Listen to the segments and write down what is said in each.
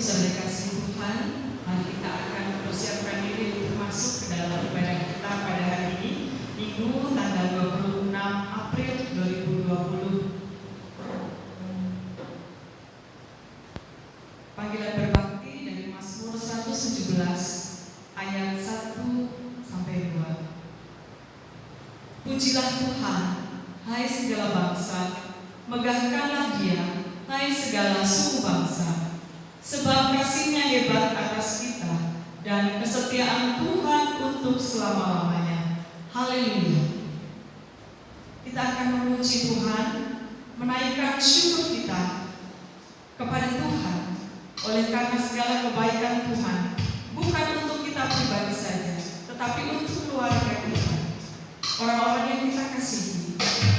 bisa dikasih Tuhan, mari kita akan mempersiapkan diri untuk masuk ke dalam ibadah kita pada hari ini, Minggu tanggal 26 April 2020. Panggilan berbakti dari Mazmur 117 ayat 1 sampai 2. Pujilah Tuhan, hai segala bangsa, megahkanlah Dia, hai segala suku bangsa, sebab kasih-Nya hebat atas kita dan kesetiaan Tuhan untuk selama-lamanya. Haleluya. Kita akan memuji Tuhan, menaikkan syukur kita kepada Tuhan oleh karena segala kebaikan Tuhan, bukan untuk kita pribadi saja, tetapi untuk keluarga kita, orang-orang yang kita kasihi,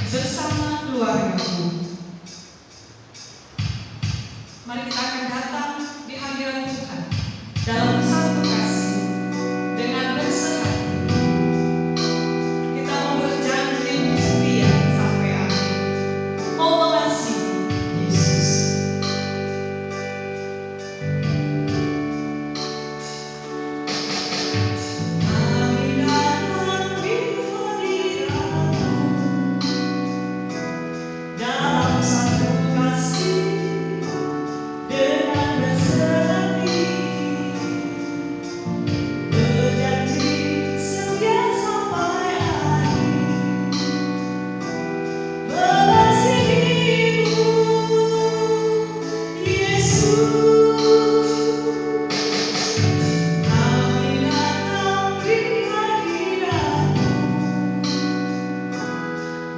bersama keluarga-Mu. Mari kita akan datang di hadirat Tuhan dalam satu kasih dengan berserah. Kita mau berjanji untuk setia sampai akhir, mau mengasihi Yesus. Kami datang di hadirat-Mu dalam satu kasih dengan berserah, berjanji setia sampai akhir, mengasihi-Mu, Yesus. Kami datang di hadirat-Mu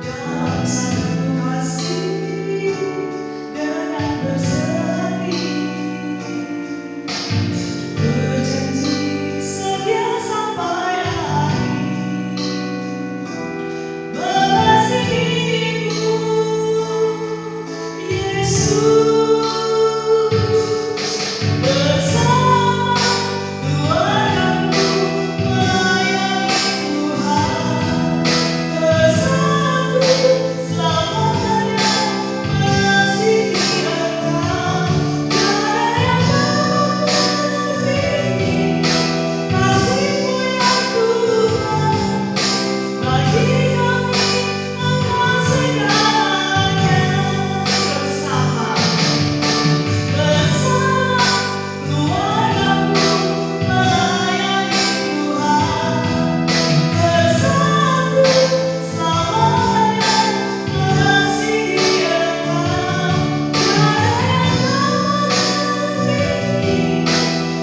dalam satu kasih dengan berserah, berjanji setia sampai akhir, mengasihi-Mu, Yesus. Bersama keluarga-Mu melayani Tuhan, bersatu selamanya mengasihi Engkau. Tiada yang melebihi kasih-Mu ya Tuhan, bagi kami Engkau segalanya. Bersama keluarga-Mu melayani Tuhan, bersatu selamanya mengasihi Engkau. Tiada yang melebihi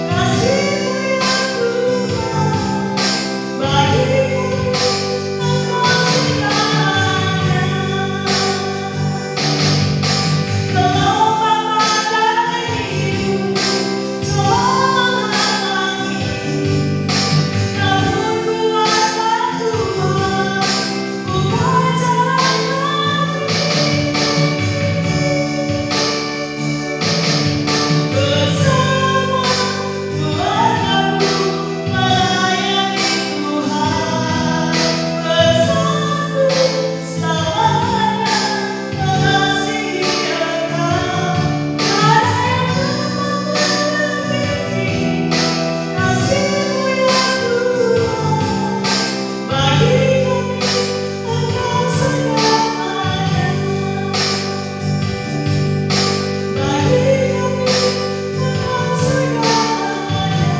kasih-Mu ya Tuhan, bagi kami Engkau segalanya. Gelombang badai hidup telah menghalangi, namun kuasa Tuhan buka jalan kami. Bersama keluarga-Mu melayani Tuhan, bersatu selamanya mengasihi Engkau. Tiada yang melebihi kasih-Mu ya Tuhan, bagi kami Engkau segalanya. Bagi kami Engkau segalanya.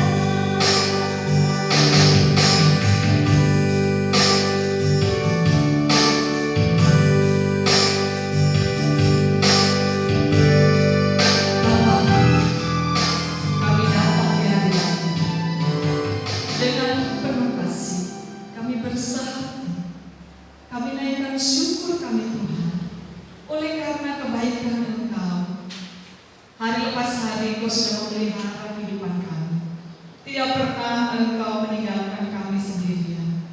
Bapa, kami datang di hadirat-Mu dengan penuh kasih. Kami bersatu, kami naikkan syukur kami Tuhan, oleh karena kebaikan Engkau. Hari lepas hari Engkau sudah memelihara kehidupan kami. Tidak pernah Engkau meninggalkan kami sendirian.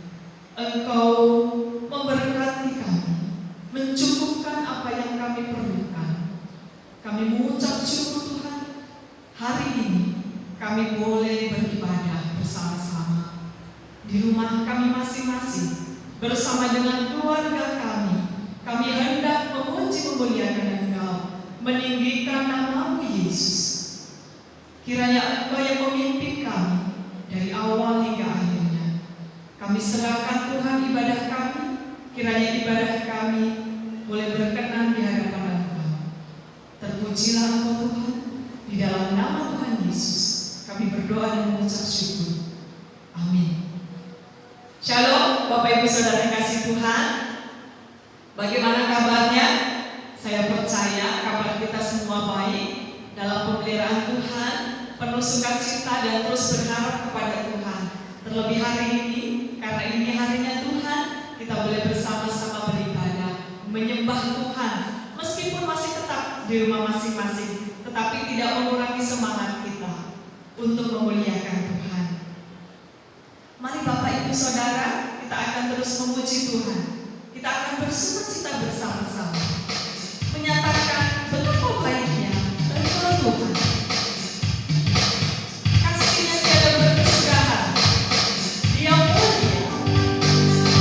Engkau memberkati kami, mencukupkan apa yang kami perlukan. Kami mengucap syukur Tuhan, hari ini kami boleh beribadah bersama-sama di rumah kami masing-masing, bersama dengan keluarga kami. Kami hendak memuji memuliakan Engkau, meninggikan nama-Mu Yesus. Kiranya Engkau yang memimpin kami dari awal hingga akhirnya. Kami serahkan Tuhan ibadah kami, kiranya ibadah kami boleh berkenan di hadapan Engkau. Terpujilah Engkau Tuhan, di dalam nama Tuhan Yesus kami berdoa dan mengucap syukur. Amin. Shalom Bapak Ibu Saudara yang kasih Tuhan. Bagaimana kabarnya? Saya percaya kabar kita semua baik, dalam pemeliharaan Tuhan, penuh sukacita dan terus berharap kepada Tuhan. Terlebih hari ini, karena ini harinya Tuhan, kita boleh bersama-sama beribadah, menyembah Tuhan. Meskipun masih tetap di rumah masing-masing, tetapi tidak mengurangi semangat kita untuk memuliakan Tuhan. Mari Bapak Ibu Saudara, kita akan terus memuji Tuhan. Kita akan bersukacita bersama-sama, menyatakan betapa baiknya Engkau Tuhan. Kasih-Nya tiada berkesudahan, Dia mulia,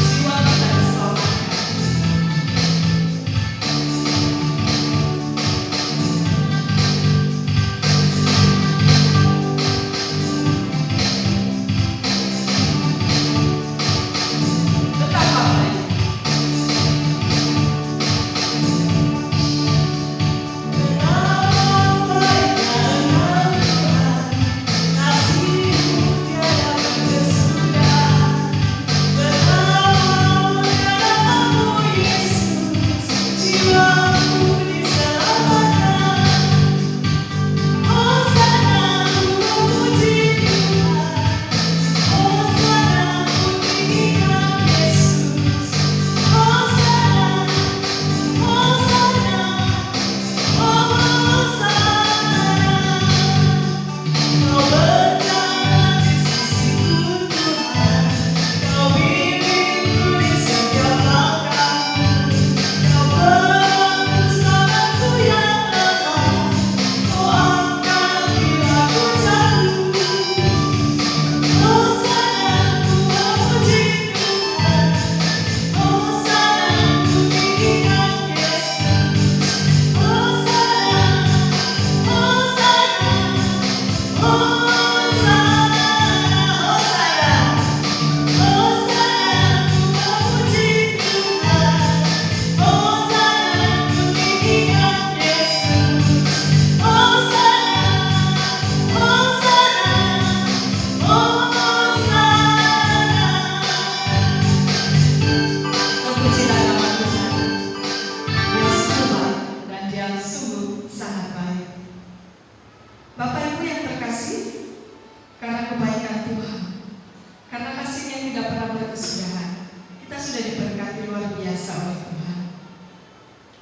jiwa kita diselamatkan. Betapa baik.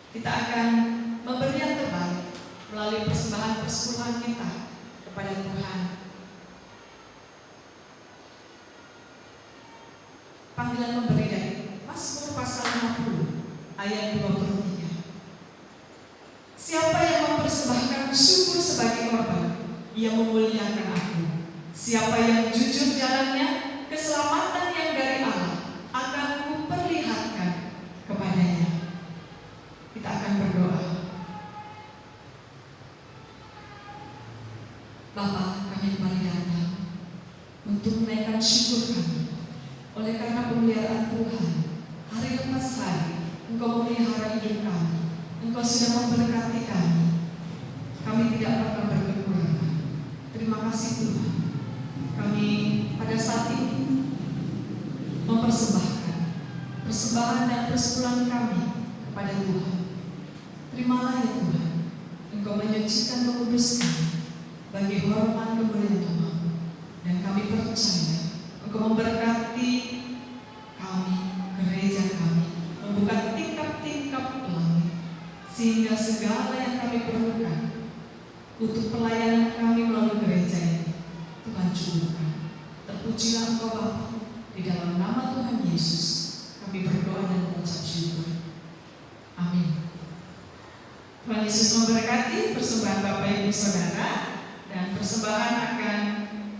Kita akan memberi yang terbaik melalui persembahan persepuluhan kita kepada Tuhan. Panggilan memberi dari Mazmur pasal 50 ayat 23. Siapa yang mempersembahkan syukur sebagai korban, ia memuliakan aku. Siapa yang jujur jalannya, keselamatan yang dari Allah akan kuperlihatkan kepadanya. Kita akan berdoa. Bapa, kami kembali datang untuk menaikkan syukur kami. Oleh karena pemeliharaan Tuhan, hari lepas hari Engkau memelihara hidup kami. Engkau sudah memberkati kami. Kami tidak pernah berkekurangan. Terima kasih Tuhan. Kami pada saat ini mempersembahkan persembahan dan persepuluhan kami kepada Tuhan. Terimalah ya Tuhan, Engkau menyucikan, menguduskan bagi hormat kemuliaan nama. Dan kami percaya Engkau memberkati kami, gereja kami, membuka tingkap-tingkap langit, sehingga segala yang kami perlukan untuk pelayanan kami melalui gereja ini Tuhan cukupkan. Terpujilah Engkau Bapa, di dalam nama Tuhan Yesus kami berdoa dan mengucap syukur. Amin. Tuhan Yesus memberkati persembahan Bapak Ibu Saudara, dan persembahan akan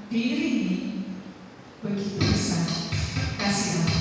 diiringi begitu besar kasih Allah.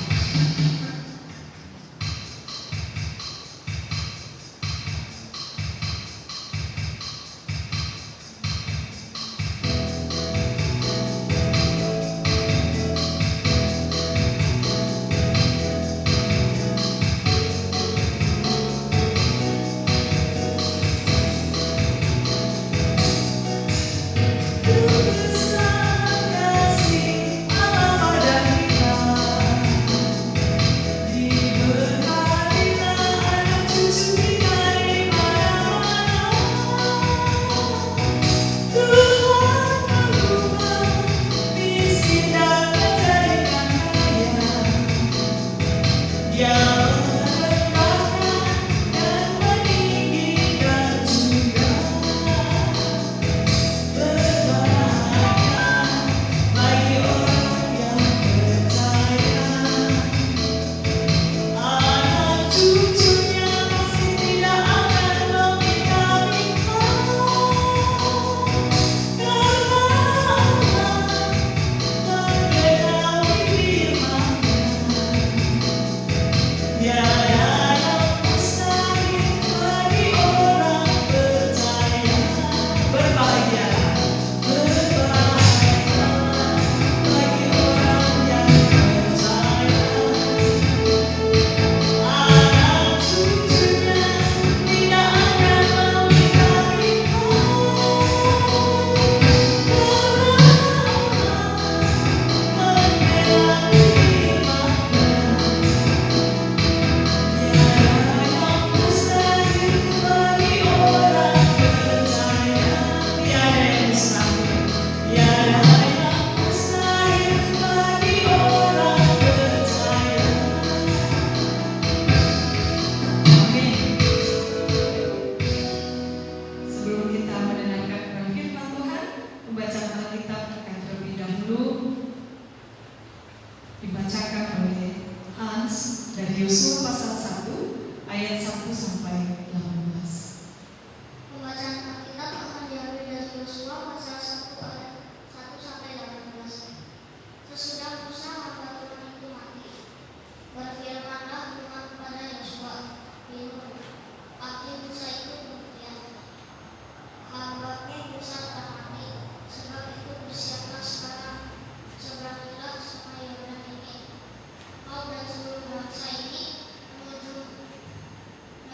ayat 1 sampai 18. Pembacaan Alkitab akan diambil dari Yosua pasal 1 ayat 1 sampai 18. Sesudah Musa hamba Tuhan itu mati, berfirmanlah Tuhan kepada Yosua bin Nun, arti Musa itu demikian, hambaku Musa telah mati, sebab itu bersiaplah sekarang, seberangilah sungai Yordan ini, kau dan seluruh bangsa ini menuju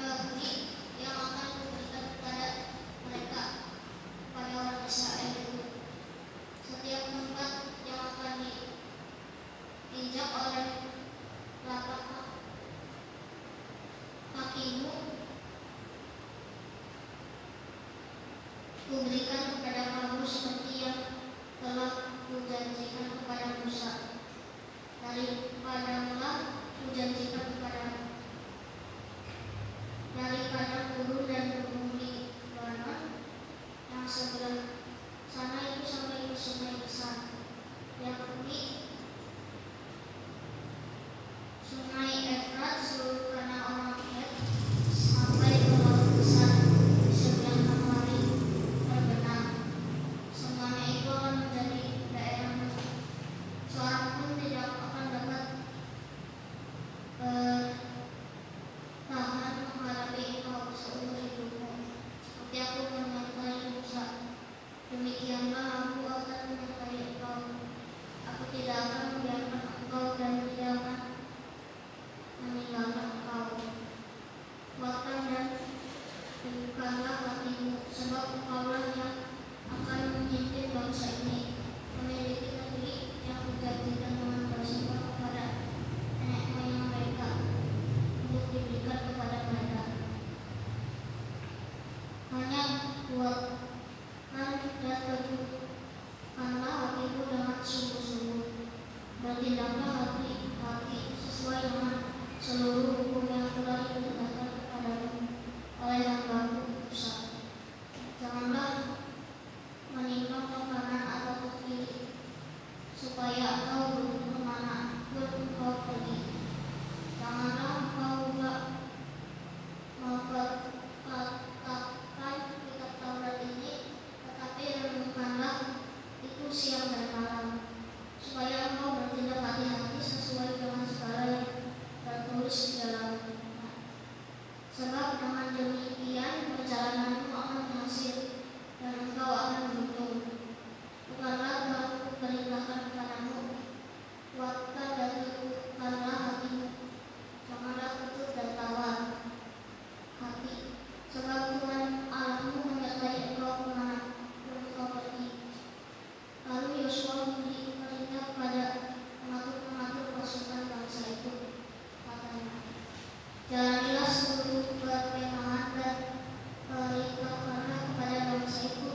negeri yang akan kuberikan kepada mereka, kepada orang Israel itu. Setiap tempat yang akan diinjak oleh lapak kakimu kuberikan kepada kamu seperti yang telah kujanjikan kepada Musa. Daripadamulah kujanjikan kepadamu, daripada gurun dan gunung Libanon yang sebelah sana itu sampai ke sungai besar, yakni sungai Efrat seluruh tanah orang Het, sampai ke laut besar di sebelah kemari terbenam. Semuanya itu akan menjadi daerahmu. Seorang pun tidak akan dapat tahan menghadapi engkau seumur hidupmu. Seperti aku menyertai Musa, demikianlah aku akan menyertai engkau. Aku tidak akan membiarkan engkau dan tidak akan meninggalkan engkau. Kuatkan dan teguhkanlah hatimu, sebab engkaulah yang akan memimpin bangsa ini memiliki negeri yang kujanjikan dengan bersumpah kepada nenek moyang mereka untuk diberikan kepada mereka. Hanya kuatkan dan teguhkanlah hatimu dengan sungguh-sungguh. Bertindaklah hati-hati sesuai dengan seluruh hukum yang telah diperintahkan kepadamu oleh hambaku Musa. Janganlah menyimpang ke kanan atau ke kiri, supaya engkau beruntung kemana pun engkau pergi. Janganlah engkau juga memperkatakan kitab Taurat ini, tetapi renungkanlah itu siang dan malam, supaya engkau bertindak hati-hati sesuai dengan segala yang tertulis di dalamnya. Sebab dengan demikian perjalananmu akan berhasil dan engkau akan beruntung. Bukanlah telah kuperintahkan kepadamu, kuatkan dan teguhkanlah hatimu. Janganlah kecut dan tawar hati, sebab Tuhan Allahmu menyertai engkau kemana pun engkau pergi. Lalu Yosua memberi perintah kepada pengatur-pengatur pasukan bangsa itu, katanya, jalanilah seluruh perkemahan dan perintahkanlah kepada bangsa itu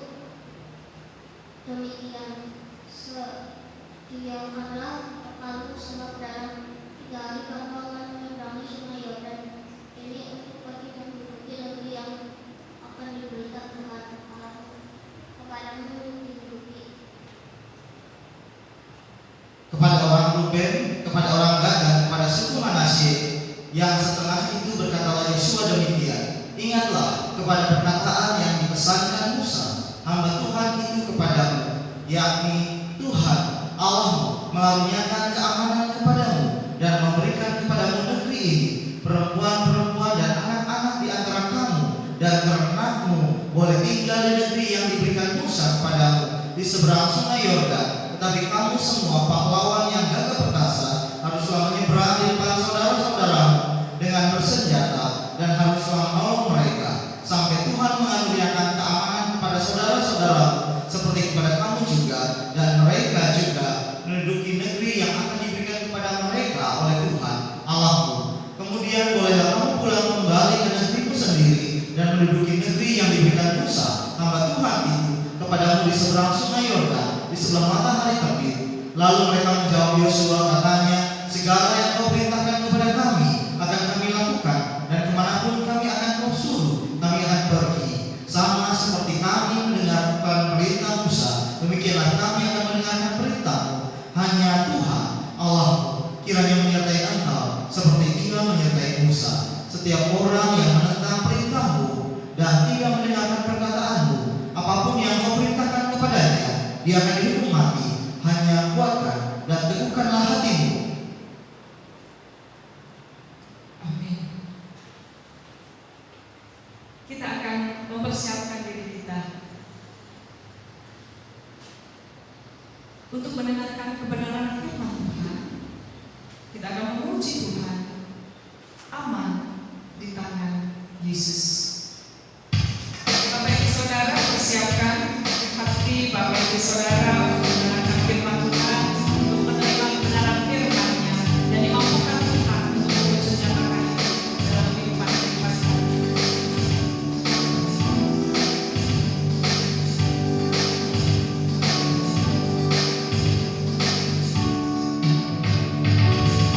demikian, sediakanlah bekal sebab dalam 3 hari kamu akan menyeberangi sungai Yordan ini untuk pergi menduduki negeri yang akan diberikan Tuhan Allahmu kepadamu untuk diduduki. Kepada orang Ruben, kepada orang Gad, dan kepada suku Manasye yang setengah itu berkatalah Yosua demikian, ingatlah kepada perkataan yang dipesankan Musa hamba Tuhan itu kepadamu, yakni Tuhan Allahmu mengaruniakan keamanan kepadamu dan memberikan kepadamu negeri ini, perempuan-perempuan dan anak-anak di antara kamu dan ternakmu boleh tinggal di negeri yang diberikan Musa kepadamu di seberang sungai Yordan. Tetapi kamu semua pahlawan yang gagah perkasa haruslah menyeberang di depan saudara-saudaramu dengan bersenjata dan haruslah menolong mereka sampai Tuhan mengaruniakan keamanan kepada saudara-saudaramu seperti kepada kamu juga, dan mereka juga menduduki negeri yang akan diberikan kepada mereka oleh Tuhan Allahmu. Kemudian bolehlah kamu pulang kembali ke negerimu sendiri dan menduduki negeri yang diberikan Musa hamba Tuhan itu kepadamu di seberang sungai Yordan di sebelah matahari terbit. Lalu mereka menjawab Yosua, katanya, segala yang kau perintahkan kepada kami akan kami lakukan, dan kemanapun kami akan kau suruh kami akan pergi. Sama seperti kami mendengarkan perintah Musa, demikianlah kami akan mendengarkan perintahmu. Hanya Tuhan Allahmu kiranya menyertai engkau seperti Dia menyertai Musa. Setiap orang yang menentang perintahmu dan tidak mendengarkan perkataanmu, apapun yang kau perintahkan kepadanya, dia akan dihukum mati. Hanya kuatkan dan teguhkanlah hatimu. Amin. Kita akan mempersiapkan diri kita untuk mendengarkan kebenaran firman Tuhan. Kita akan memuji Tuhan. Aman di tangan Yesus. Bapak Ibu Saudara, persiapkan hati Bapak Ibu Saudara untuk mendengarkan firman Tuhan, untuk menerima kebenaran firman-Nya, dan dimampukan Tuhan untuk mewujud nyatakan dalam kehidupan kita sehari-hari.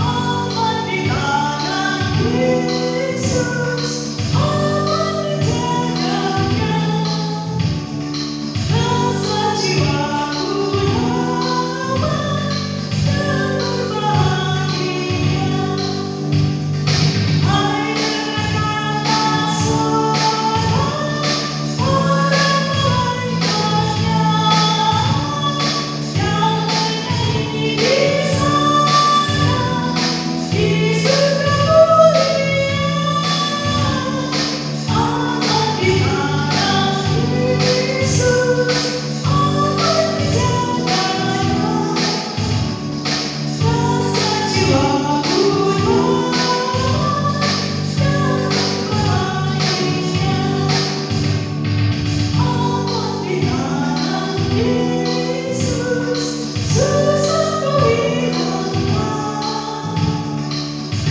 Aman di tangan Yesus, aman di tangan-Nya, rasa jiwaku damai dan berbahagia. Hai dengarkanlah suara orang malaikatnya yang bernyanyi di sana di surga mulia. Aman di tangan Yesus, aman di tangan-Nya, rasa jiwaku damai dan berbahagia. Aman di tangan Yesus, susahku hilanglah,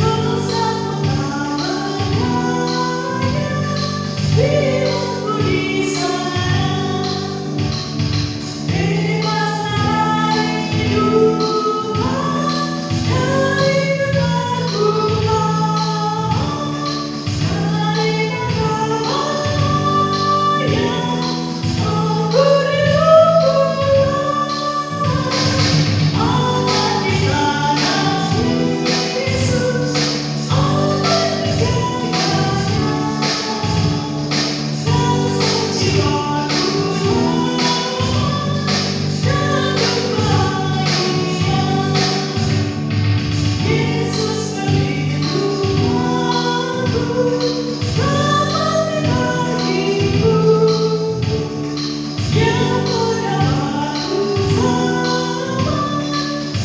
dosaku tak berdaya, firman-Mu di sana. Bebaslah dari duka, dari keterpurukan, dari bahaya, aku dilumpuhkan. Aman di tangan Yesus, aman di tangan-Nya, rasa jiwaku dan berbahagia. Yesus perlindunganku, teman bagiku, yang mendapat usaha,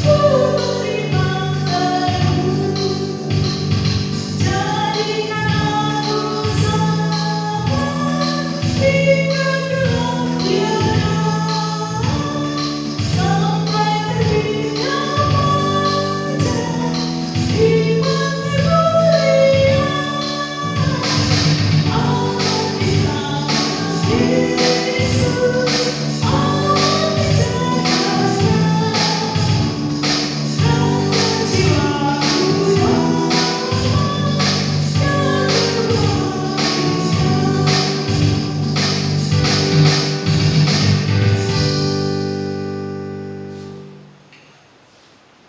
ku beriman teguh. Jadikan aku sabar hingga gelap tiada, sampai terbitnya fajar iman-Mu mulia. Aman di tangan Yesus, aman di tangan-Nya, rasa jiwaku damai dan berbahagia.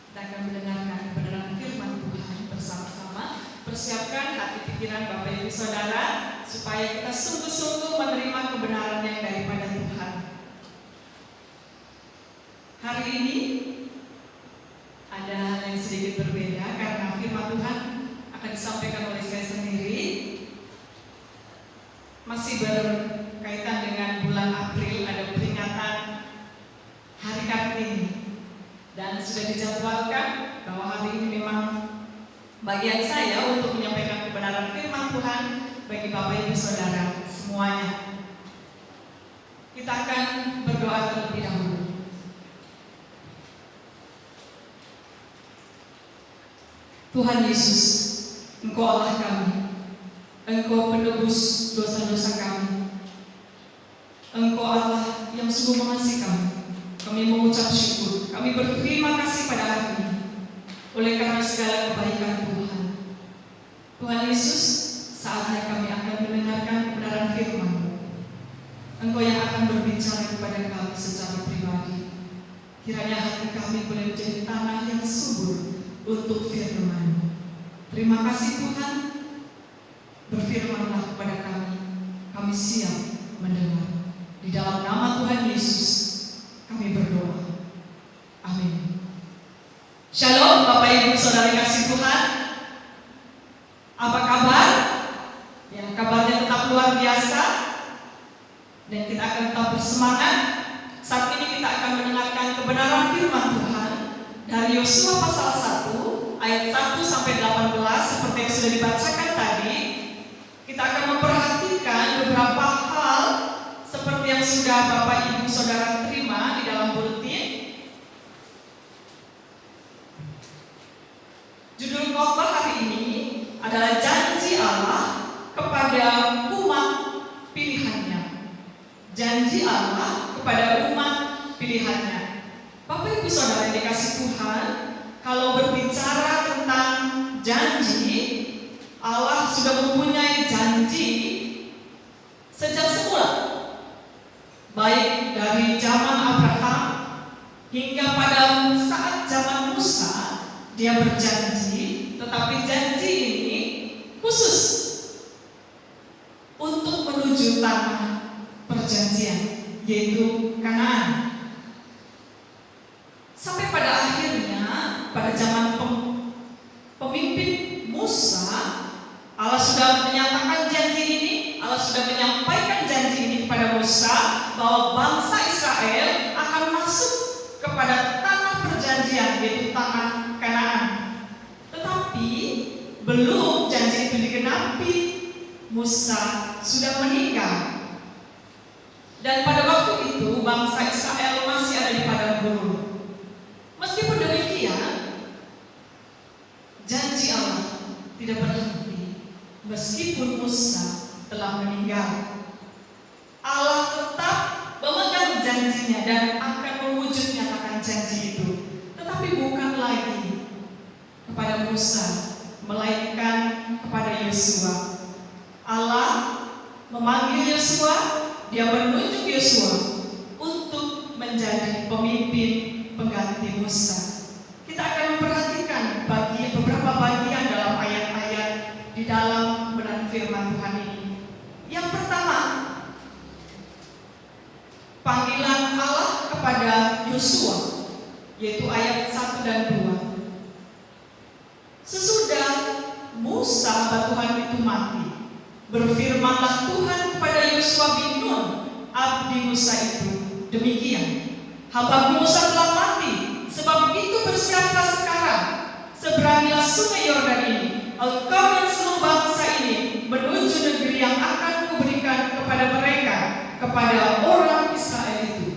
Kita akan mendengarkan kebenaran firman Tuhan bersama-sama. Persiapkan hati pikiran Bapak Ibu Saudara supaya kita sungguh-sungguh menerima kebenaran yang daripada Tuhan. Hari ini ada hal yang sedikit berbeda karena firman Tuhan akan disampaikan oleh saya sendiri. Masih berkaitan dengan bulan April, ada peringatan Hari Kartini. Dan sudah dijadwalkan bahwa hari ini memang bagian saya untuk menyampaikan kebenaran firman Tuhan bagi Bapak Ibu Saudara semuanya. Kita akan berdoa terlebih dahulu. Tuhan Yesus, Engkau Allah kami, Engkau penebus dosa-dosa kami, Engkau Allah yang sungguh mengasihi kami. Kami mengucap syukur, kami berterima kasih pada hari ini oleh karena segala kebaikan Tuhan. Tuhan Yesus, saatnya kami akan mendengarkan kebenaran firman-Mu. Engkau yang akan berbicara kepada kami secara pribadi. Kiranya hati kami boleh menjadi tanah yang subur untuk firman-Mu. Terima kasih Tuhan. berfirmanlah kepada kami siap mendengar. Di dalam nama Tuhan Yesus kami berdoa. Amin. Shalom Bapak Ibu Saudara kasih Tuhan. Apa kabar? Ya, kabarnya tetap luar biasa. Dan kita akan tetap bersemangat. Saat ini kita akan mendengarkan kebenaran firman Tuhan dari Yosua pasal 1 ayat 1 sampai 18 seperti yang sudah dibacakan tadi. Kita akan memperhatikan beberapa hal seperti yang sudah Bapak Ibu Saudara terima di dalam buletin. Judul khotbah hari ini adalah janji Allah kepada umat pilihannya. Janji Allah kepada umat pilihannya. Bapak Ibu Saudara yang dikasih Tuhan, kalau berbicara tentang janji, Allah sudah mempunyai janji sejak semula. Baik dari zaman Abraham hingga pada saat zaman Musa, dia berjanji, tetapi janji ini khusus untuk menuju tanah perjanjian, yaitu Kanaan. Sampai pada akhirnya, pada zaman pemimpin Musa, Allah sudah menyatakan janji ini, Allah sudah menyampaikan janji ini kepada Musa bahwa bangsa Israel akan masuk kepada tanah perjanjian, yaitu tanah Kanaan. Tetapi belum janji itu digenapi, Musa sudah meninggal. Dan pada waktu itu bangsa Israel masih ada di padang gurun. Meskipun demikian, janji Allah tidak berhenti. Meskipun Musa telah meninggal, Allah tetap memegang janjinya dan akan mewujud nyatakan janji itu. Tetapi bukan lagi kepada Musa, melainkan kepada Yosua. Allah memanggil Yosua, dia menunjuk Yosua untuk menjadi pemimpin pengganti Musa. Kita akan memperhatikan beberapa bagian dalam ayat-ayat di dalam kebenaran firman Tuhan ini. Yang pertama, panggilan Allah kepada Yosua, yaitu ayat 1 dan 2. Sesudah Musa hamba Tuhan itu mati, berfirmanlah Tuhan kepada Yosua bin Nun, abdi Musa itu, demikian, hamba Musa telah mati, sebab itu bersiaplah sekarang, seberangilah sungai Yordan ini, engkau dan seluruh bangsa ini menuju negeri yang akan kuberikan kepada mereka, kepada orang Israel itu.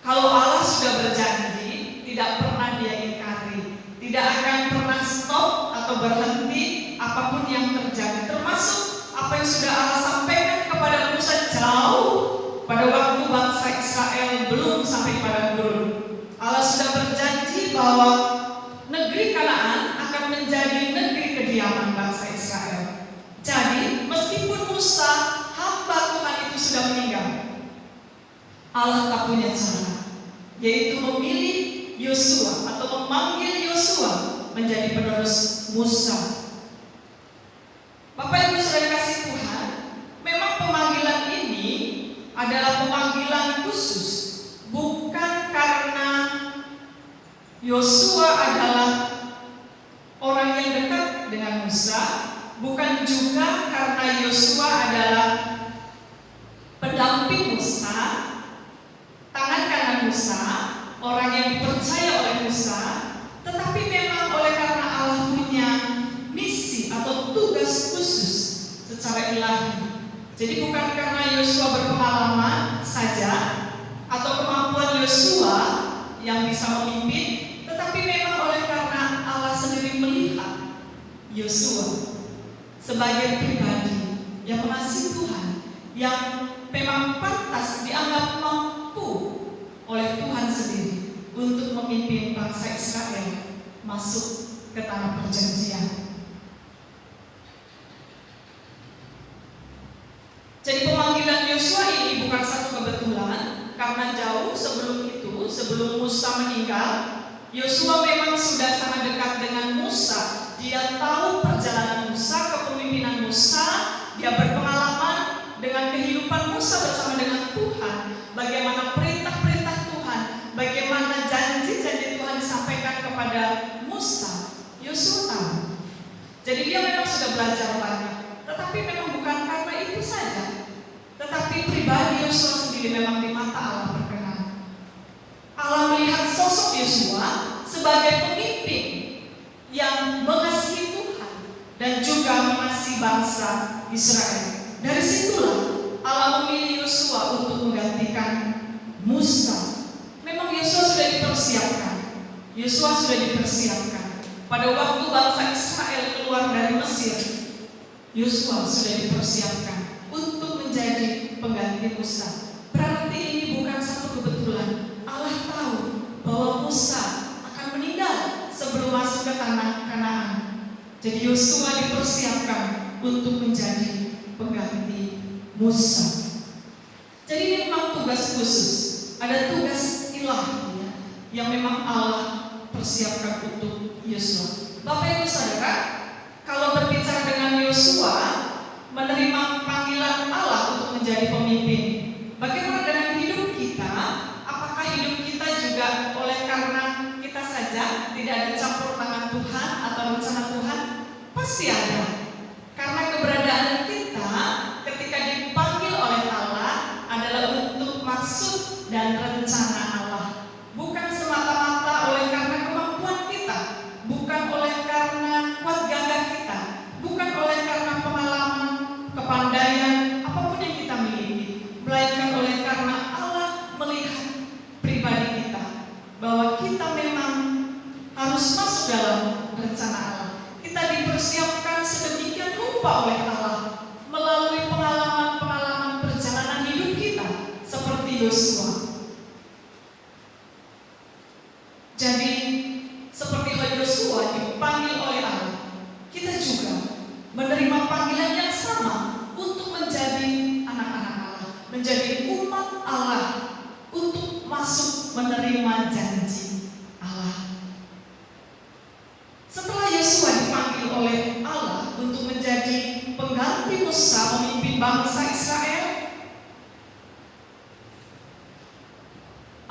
Kalau Allah sudah berjanji, tidak pernah dia ingkari, tidak akan pernah stop atau berhenti apapun yang terjadi, termasuk apa yang sudah Allah sampaikan kepada Musa jauh pada waktu bangsa Israel belum sampai pada gurun. Allah sudah berjanji bahwa negeri Kanaan akan menjadi negeri kediaman bangsa Israel. Jadi meskipun Musa hamba Tuhan itu sudah meninggal, Allah tak punya cara, yaitu memilih Yosua atau memanggil Yosua menjadi penerus Musa. Bapak Ibu Saudara kasih Tuhan, memang pemanggilan ini adalah pemanggilan khusus, bukan karena Yosua adalah orang yang dekat dengan Musa, bukan juga karena Yosua adalah pendamping Musa, tangan kanan Musa, orang yang dipercaya oleh Musa, tetapi memang oleh karena Allah punya misi atau tugas khusus secara ilahi. Jadi bukan karena Yosua berpengalaman saja atau kemampuan Yosua yang bisa memimpin, tetapi memang oleh karena Allah sendiri melihat Yosua sebagai pribadi yang mengasihi Tuhan, yang memang pantas dianggap mampu oleh Tuhan sendiri untuk memimpin bangsa Israel masuk ke tanah perjanjian. Jadi pemanggilan Yosua ini bukan satu kebetulan, karena jauh sebelum itu, sebelum Musa meninggal, Yosua memang sudah sangat dekat dengan Musa Dia tahu perjalanan Musa, kepemimpinan Musa, dia berpengalaman dengan kehidupan Musa bersama dengan Tuhan, bagaimana perintah-perintah Tuhan, bagaimana janji-janji Tuhan disampaikan kepada Musa. Yosua tahu. Jadi dia memang sudah belajar banyak, tetapi memang bukan karena itu saja. Tetapi pribadi Yosua sendiri memang di mata Allah berkenan. Allah melihat sosok Yosua sebagai pemimpin yang mengasihi Tuhan dan juga mengasihi bangsa Israel. Dari situlah Allah memilih Yosua untuk menggantikan Musa. Memang Yosua sudah dipersiapkan. Yosua sudah dipersiapkan. Pada waktu bangsa Israel keluar dari Mesir, Yosua sudah dipersiapkan untuk menjadi pengganti Musa. Berarti ini bukan satu kebetulan. Allah tahu bahwa Musa akan meninggal sebelum masuk ke tanah Kanaan. Jadi Yosua dipersiapkan untuk menjadi pengganti Musa. Jadi ini memang tugas khusus. Ada tugas ilahi yang memang Allah persiapkan untuk Yosua. Bapak Ibu Saudara, kalau berbicara dengan Yosua menerima panggilan Allah untuk menjadi pemimpin, bagaimana dengan hidup kita? Apakah hidup kita juga oleh karena kita saja tidak ada campur tangan Tuhan atau rencana Tuhan? Pasti ada. Karena keberadaan kita ketika dipanggil oleh Allah adalah untuk maksud dan rencana Allah. Bukan semata-mata oleh karena kemampuan kita, bukan oleh karena kuat gagah kita, bukan oleh karena pengalaman, kepandaian, apapun yang kita miliki, melainkan oleh karena Allah melihat pribadi kita, bahwa kita memang harus masuk dalam rencana Allah. Kita dipersiapkan sedemikian rupa oleh Allah melalui pengalaman-pengalaman perjalanan hidup kita seperti Yosua. Jadi seperti Yosua dipanggil oleh Allah, kita juga menerima panggilan yang sama untuk menjadi anak-anak Allah, menjadi umat Allah, untuk masuk menerima janji Allah. Setelah Yosua dipanggil oleh Allah untuk menjadi pengganti Musa memimpin bangsa Israel,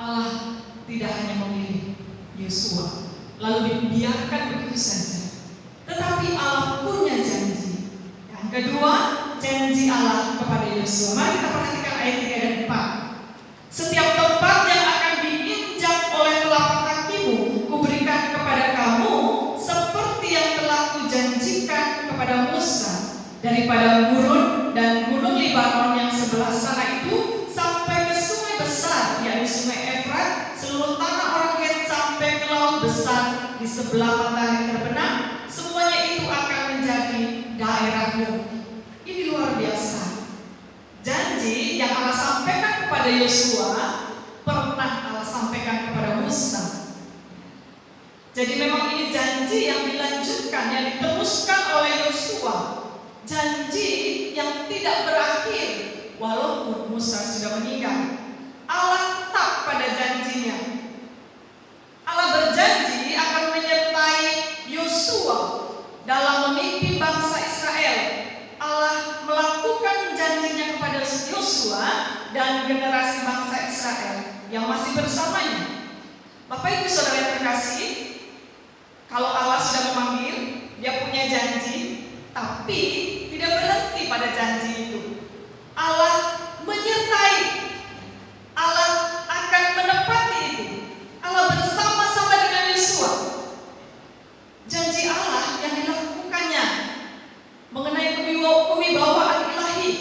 Allah tidak hanya memilih Yosua lalu dibiarkan begitu saja, tetapi Allah punya janji. Yang kedua, janji Allah kepada Yosua. Mari kita perhatikan ayat 3 dan 4. Setiap tempat yang akan diinjak oleh telapak kakimu, kuberikan kepada kamu seperti yang telah kujanjikan kepada Musa, dari padang gurun dan gunung Libanon yang sebelah sana itu sampai ke sungai besar, yakni sungai Efrat, seluruh tanah orang Het sampai ke laut besar di sebelah matahari terbenam, semuanya itu akan menjadi daerahmu. Ini luar biasa. Janji yang Allah sampaikan kepada Yosua pernah Allah sampaikan kepada Musa. Jadi memang ini janji yang dilanjutkan, yang diteruskan oleh Yosua. Janji yang tidak berakhir walaupun Musa sudah meninggal. Allah tetap pada janjinya. Allah berjanji akan menyertai Yosua dalam memimpin bangsa Israel. Allah melakukan janjinya kepada Yosua dan generasi bangsa Israel yang masih bersamanya. Bapak Ibu Saudara yang terkasih, kalau Allah sudah memanggil, Dia punya janji, tapi tidak berhenti pada janji itu. Allah menyertai, Allah akan menepati itu. Allah bersama-sama dengan Yosua. Janji Allah yang dilakukannya mengenai kewibawaan ilahi,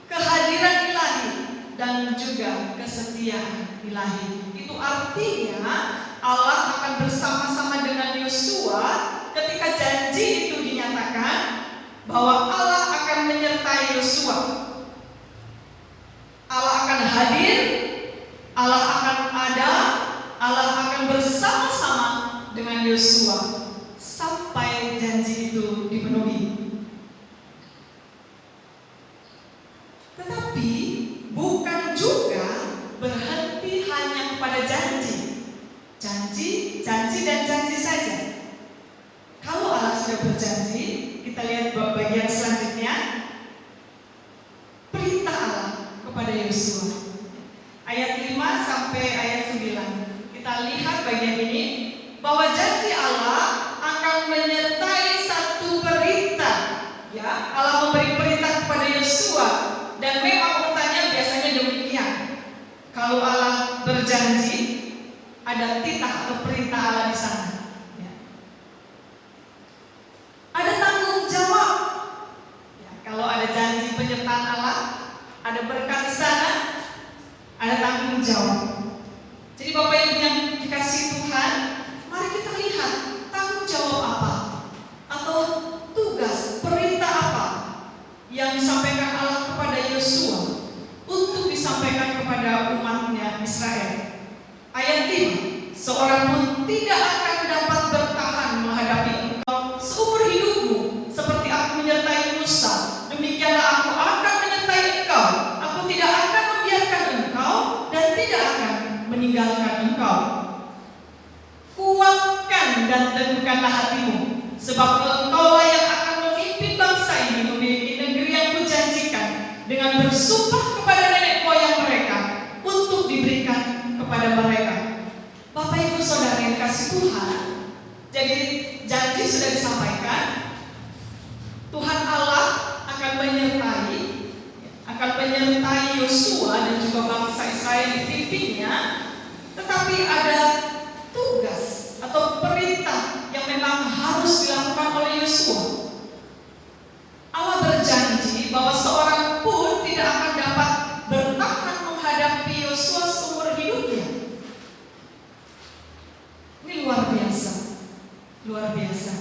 kehadiran ilahi, dan juga kesetiaan ilahi. Itu artinya Allah akan bersama-sama dengan Yosua ketika janji itu dinyatakan bahwa Allah akan menyertai Yosua. Allah akan hadir, Allah akan ada, Allah akan bersama-sama dengan Yosua sampai janji itu dipenuhi. Tetapi bukan juga berhenti hanya kepada janji dan janji saja. Kalau Allah sudah sudah berjanji. Kita lihat bagian selanjutnya. Perintah Allah kepada Yosua. Ayat 5 sampai ayat 9. Kita lihat bagian ini bahwa janji Allah akan menyertai satu perintah. Ya, Allah memberi perintah kepada Yosua dan memang urutannya biasanya demikian. Kalau Allah berjanji, ada titah atau perintah Allah di sana. Ya. Ada tanggung jawab. Ya, kalau ada janji penyertaan Allah, ada berkat di sana, ada tanggung jawab. Jadi Bapak Ibu yang dikasihi Tuhan, mari kita lihat tanggung jawab apa atau tugas, perintah apa yang disampaikan Allah kepada Yosua untuk disampaikan kepada umatnya Israel. Ayat 5, seorang pun tidak akan dapat bertahan menghadapi engkau seumur hidupmu, seperti aku menyertai Musa, demikianlah aku akan menyertai engkau. Aku tidak akan membiarkan engkau dan tidak akan meninggalkan engkau. Kuatkan dan teguhkanlah hatimu, sebab engkaulah yang akan memimpin bangsa ini memiliki negeri yang kujanjikan dengan bersumpah kepada nenek moyang mereka untuk diberikan kepada mereka. Bapak Ibu Saudara yang kasih Tuhan, jadi janji sudah disampaikan. Tuhan Allah akan menyertai Yosua dan juga bangsa Israel dipimpinnya, tetapi ada tugas atau perintah yang memang harus dilakukan oleh Yosua. Allah berjanji bahwa seorang pun tidak akan dapat bertahan menghadapi Yosua seumur hidupnya. Ini luar biasa, luar biasa.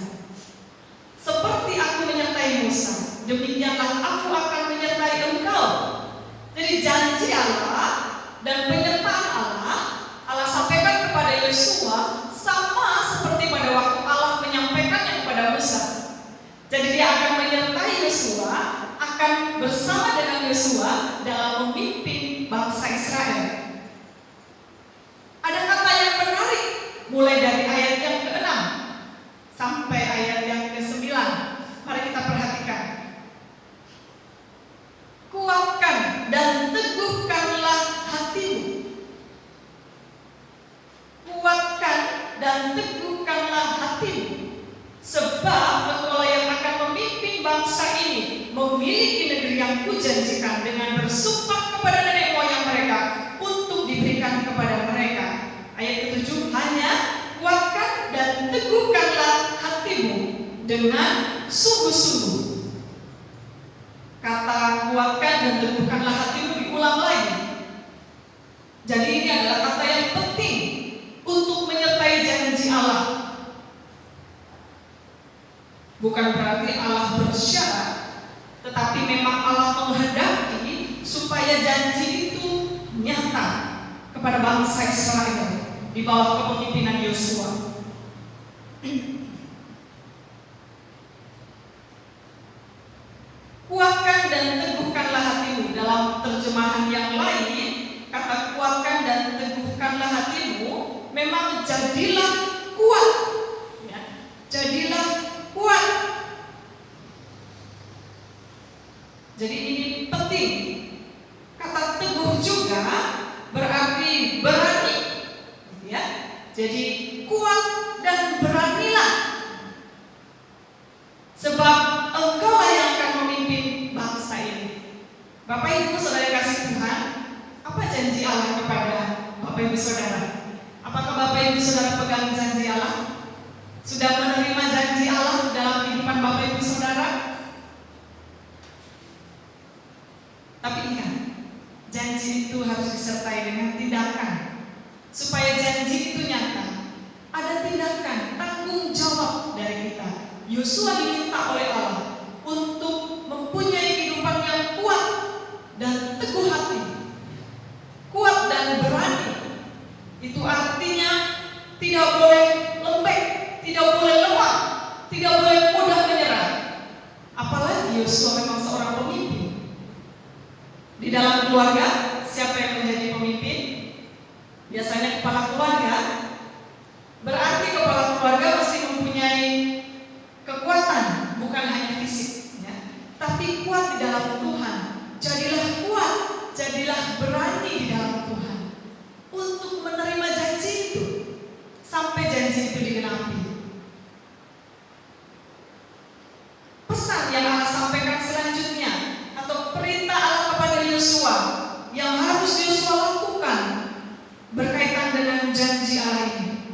Seperti aku menyertai Musa, demikianlah aku akan menyertai engkau. Jadi janji Allah dan penyertaan Allah sampaikan kepada Yosua sama seperti pada waktu Allah menyampaikannya kepada Musa. Jadi dia akan menyertai Yosua, akan bersama dengan Yosua dalam memimpin bangsa Israel. Ada kata yang menarik mulai dari ayat yang ke-6 sampai ayat yang ke-9. Mari kita perhatikan. Kuatkan dan teguhkanlah hatimu. Kuatkan dan teguhkanlah hatimu, sebab engkaulah yang akan memimpin bangsa ini memiliki negeri yang kujanjikan dengan bersumpah kepada nenek moyang mereka untuk diberikan kepada mereka. Ayat ke-7, hanya kuatkan dan teguhkanlah hatimu dengan sungguh-sungguh. Kata kuatkan dan teguhkanlah hatimu diulang lagi. Jadi ini adalah kata yang penting untuk menyertai janji Allah. Bukan berarti Allah bersyarat, tetapi memang Allah menghendaki supaya janji itu nyata kepada bangsa Israel di bawah kepemimpinan Yosua. Kuatkan dan teguhkanlah hatimu. Dalam terjemahan yang lain, kata kuatkan dan teguhkanlah hatimu memang jadilah kuat. Ya, jadilah kuat. Jadi ini penting. Kata teguh juga berarti berani. Ya, jadi kuat dan beranilah. Sebab engkaulah yang akan memimpin bangsa ini. Bapak Ibu Saudara kasih Tuhan, apa janji Allah kepada Bapak Ibu Saudara? Apakah Bapak Ibu Saudara pegang janji Allah? Sudah menerima janji Allah dalam kehidupan Bapak Ibu Saudara? Tapi ingat, janji itu harus disertai dengan tindakan. Supaya janji itu nyata, ada tindakan, tanggung jawab dari kita. Yosua diminta oleh Allah untuk mempunyai kehidupan yang kuat dan teguh hati, kuat dan berani. Itu artinya tidak boleh lembek, tidak boleh lemah, tidak boleh mudah menyerah. Apalagi Yosua memang seorang pemimpin. Di dalam keluarga, siapa yang menjadi pemimpin? Biasanya kepala keluarga. Berarti kepala keluarga mesti mempunyai kekuatan Yosua yang harus Yosua lakukan berkaitan dengan janji Allah ini.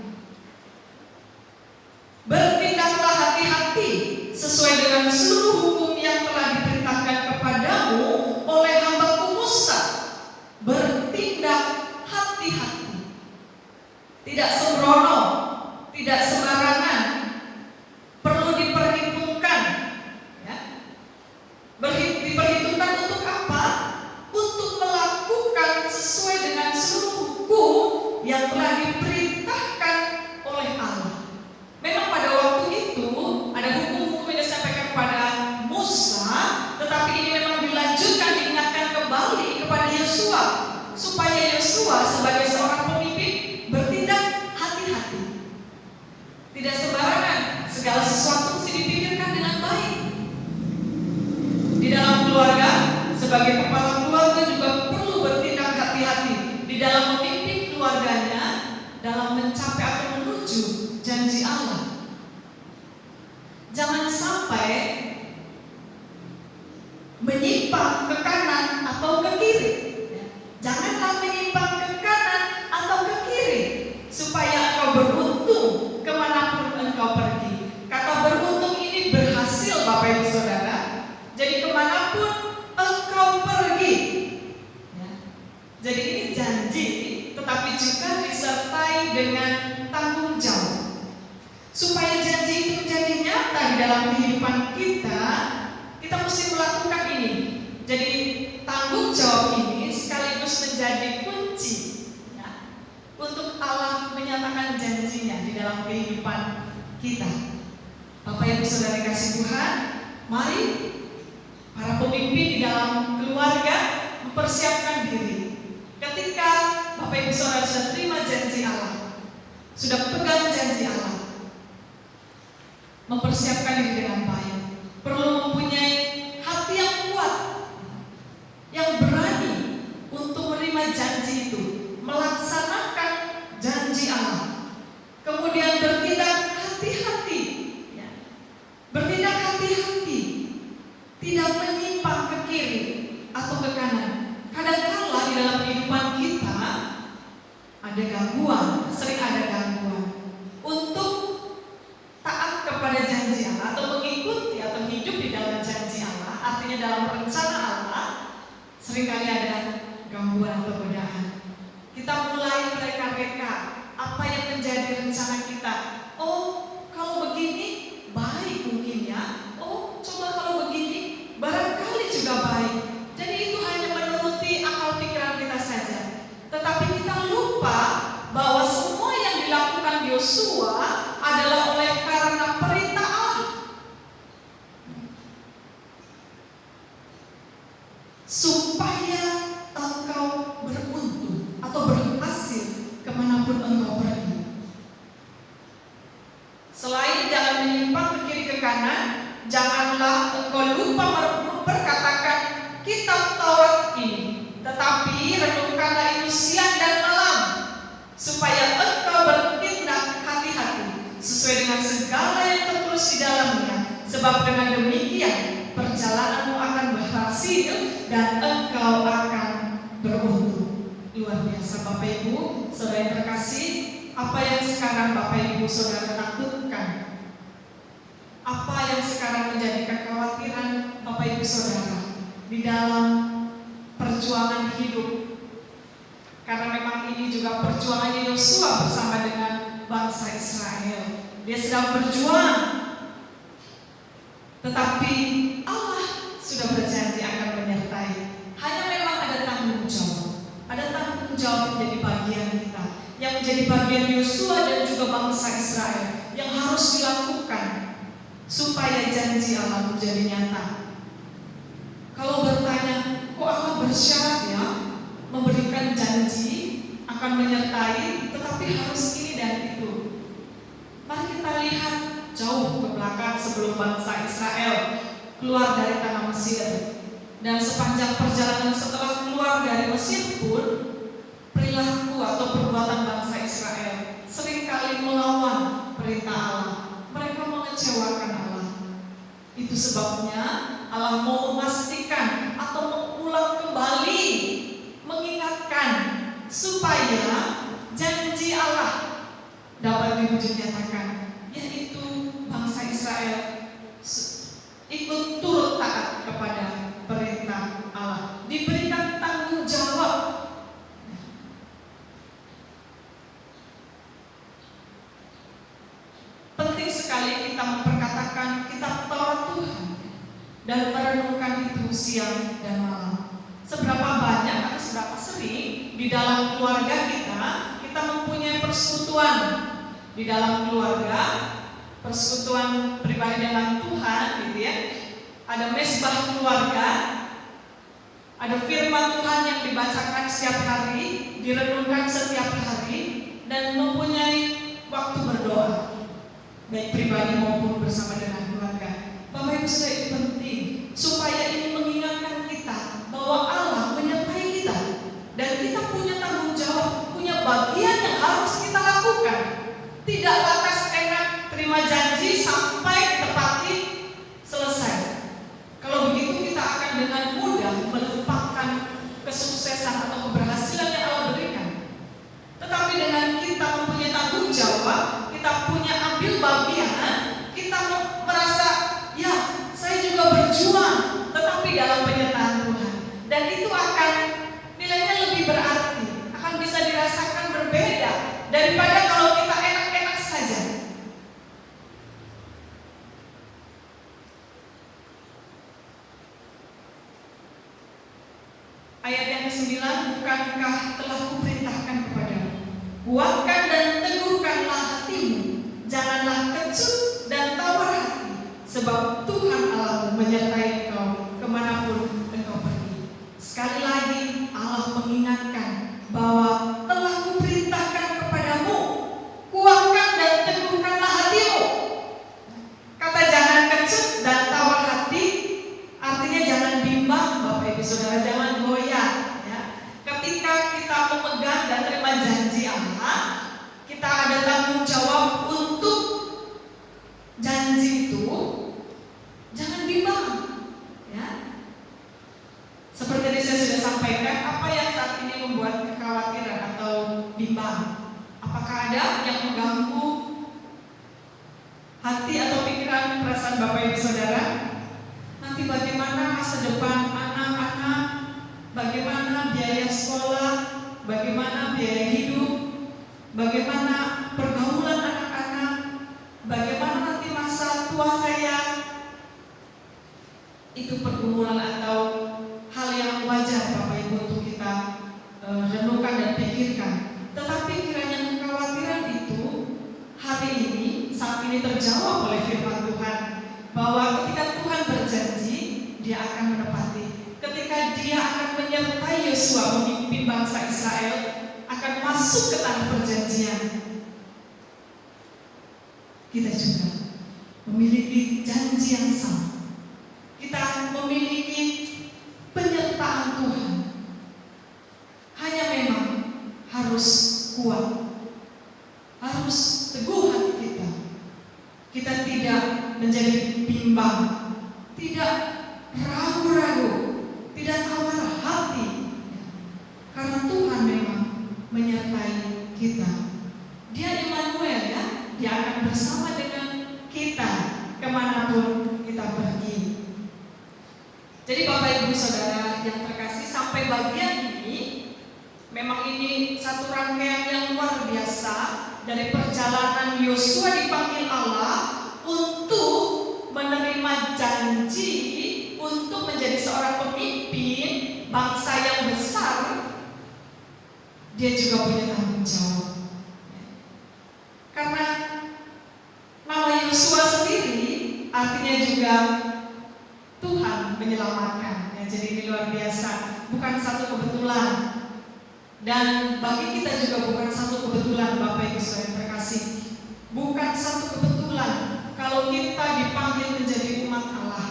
Bertindaklah hati-hati sesuai dengan seluruh hukum yang telah diperintahkan kepadamu oleh hamba-Ku Musa. Bertindak hati-hati, tidak sembrono, tidak sembarangan, perlu diperhitungkan. Ya. Diperhitungkan untuk apa? Untuk melakukan sesuai dengan seluruh hukum yang telah diperintahkan oleh Allah. Memang pada waktu itu ada hukum-hukum yang disampaikan kepada Musa, tetapi ini memang dilanjutkan, diingatkan kembali kepada Yosua, supaya Yosua sebagai seorang pemimpin bertindak hati-hati, tidak sembarangan, segala sesuatu mesti dipikirkan dengan baik. Di dalam keluarga, sebagai kepala keluarga juga perlu bertindak hati-hati di dalam memimpin keluarganya dalam mencapai atau menuju janji Allah. Jangan sampai menyimpang ke kanan atau ke kiri. Janganlah menyimpang ke kanan atau ke kiri, supaya engkau beruntung kemanapun engkau pergi. Kata beruntung ini berhasil, Bapak Ibu Saudara. Jadi kemanapun engkau pergi, ya. Jadi ini janji, tetapi juga disertai dengan tanggung jawab. Supaya janji itu menjadi nyata di dalam kehidupan kita, kita mesti melakukan ini. Jadi tanggung jawab ini sekaligus menjadi kunci, ya, untuk Allah menyatakan janjinya di dalam kehidupan kita. Bapak Ibu Saudara kasih Tuhan, mari para pemimpin di dalam keluarga mempersiapkan diri. Ketika Bapak Ibu Saudara sudah terima janji Allah, sudah pegang janji Allah, mempersiapkan diri dengan baik, perlu mempunyai hati yang kuat, yang berani untuk menerima janji itu, melaksanakan janji Allah, kemudian bertindak hati-hati, ya. Bertindak hati-hati, tidak menyimpang ke kiri atau ke kanan. Kadang-kala di dalam kehidupan kita ada gangguan, sering ada gangguan untuk taat kepada janji Allah atau mengikuti atau hidup di dalam janji Allah, artinya dalam rencana Allah. Seringkali ada gangguan atau godaan. Kita mulai mereka-reka apa yang menjadi rencana kita. Oh, kalau begini baik mungkin ya. Oh, coba kalau begini barangkali juga baik. Jadi itu hanya menuruti akal pikiran kita saja. Tetapi kita lupa bahwa semua yang dilakukan Yosua adalah oleh karena perintah Allah, supaya engkau beruntung atau berhasil kemanapun engkau pergi. Selain jangan menyimpang ke kiri ke kanan, janganlah engkau lupa memperkatakan kitab Taurat ini, tetapi renungkanlah itu siang dan malam, supaya engkau bertindak hati-hati sesuai dengan segala yang tertulis di dalamnya. Sebab dengan demikian perjalananmu akan berhasil dan engkau akan beruntung. Luar biasa Bapak Ibu Saudara yang terkasih, apa yang sekarang Bapak Ibu Saudara takutkan? Apa yang sekarang menjadi kekhawatiran Bapak Ibu Saudara di dalam perjuangan hidup? Karena memang ini juga perjuangannya Yosua bersama dengan bangsa Israel. Dia sedang berjuang, tetapi Allah sudah berjanji akan menyertai. Hanya memang ada tanggung jawab. Ada tanggung jawab menjadi bagian kita, yang menjadi bagian Yosua dan juga bangsa Israel, yang harus dilakukan supaya janji Allah menjadi nyata. Kalau bertanya, kok Allah bersyarat ya memberikan janji akan menyertai, tetapi harus ini dan itu. Mari kita lihat jauh ke belakang sebelum bangsa Israel keluar dari tanah Mesir, dan sepanjang perjalanan setelah keluar dari Mesir pun perilaku atau perbuatan bangsa Israel seringkali melawan perintah Allah. Mereka mengecewakan Allah. Itu sebabnya Allah mau memastikan atau mengulang kembali Bapak Ibu nyatakan, yaitu bangsa Israel ikut turut taat kepada perintah Allah, diberikan tanggung jawab. Penting sekali kita memperkatakan kitab Taurat Tuhan dan merenungkan itu siang dan malam. Seberapa banyak atau seberapa sering di dalam keluarga kita mempunyai persekutuan di dalam keluarga, persekutuan pribadi dengan Tuhan, gitu ya. Ada mesbah keluarga, ada firman Tuhan yang dibacakan setiap hari, direnungkan setiap hari, dan mempunyai waktu berdoa, baik pribadi maupun bersama dengan keluarga. Bapak Ibu Saudara, itu penting supaya ini mengingatkan kita bahwa Allah menyertai kita dan kita punya tanggung jawab, punya bagian yang harus kita lakukan. Tidak lantas enak terima janji sampai ditepati selesai. Kalau begitu kita akan dengan mudah melupakan kesuksesan atau keberhasilan yang Allah berikan. Tetapi dengan kita mempunyai tanggung jawab, kita punya ambil bagian, kita merasa, ya saya juga berjuang, tetapi dalam penyertaan Tuhan. Dan itu akan nilainya lebih berarti, akan bisa dirasakan berbeda daripada kalau kita enak-enak saja. Ayat yang ke-9, bukankah telah kuperintahkan kepadamu, kuatkan dan teguhkanlah hatimu, janganlah kecut dan tawar hati, sebab Tuhan Allah menyertai engkau kemanapun engkau pergi. Sekali lagi Allah mengingatkan bahwa telah kuperintahkan kepadamu, kuatkan dan teguhkanlah hatimu. Kata jangan kecut dan tawar hati artinya jangan bimbang, Bapak Ibu Saudara, jangan goyah, ya. Ketika kita memegang dan terima janji Allah, kita ada tanggung jawab untuk janji itu, jangan bimbang, ya. Seperti tadi saya sudah sampaikan, apa yang saat ini membuat kekhawatiran atau bimbang? Apakah ada yang mengganggu hati atau pikiran perasaan Bapak Ibu Saudara? Nanti bagaimana masa depan anak-anak, bagaimana biaya sekolah, bagaimana biaya hidup, bagaimana pergaulan anak-anak, bagaimana nanti masa tua saya. Itu pergumulan atau hal yang wajar Bapak Ibu untuk kita renungkan dan pikirkan. Tetapi kiranya kekhawatiran itu hari ini, saat ini terjawab oleh firman Tuhan, bahwa ketika Tuhan berjanji, Dia akan menepati. Ketika Dia akan menyertai Yosua memimpin bangsa Israel akan masuk ke tanah perjanjian, kita juga memiliki janji yang sama. Kita memiliki penyertaan Tuhan. Hanya memang harus kuat, harus teguh hati kita. Kita tidak menjadi bimbang, tidak ragu-ragu, tidak tawar hati, karena Tuhan memang menyertai kita. Dia Immanuel, ya. Dia akan bersama dengan kita kemanapun kita pergi. Jadi Bapak Ibu Saudara yang terkasih, sampai bagian ini memang ini satu rangkaian yang luar biasa dari perjalanan Yosua dipanggil Allah untuk menerima janji untuk menjadi seorang pemimpin bangsa yang besar. Dia juga punya tanggung jawab. Karena nama Yosua sendiri artinya juga Tuhan menyelamatkan, ya. Jadi ini luar biasa, bukan satu kebetulan. Dan bagi kita juga bukan satu kebetulan, Bapak Ibu Saudara yang terkasih. Bukan satu kebetulan kalau kita dipanggil menjadi umat Allah,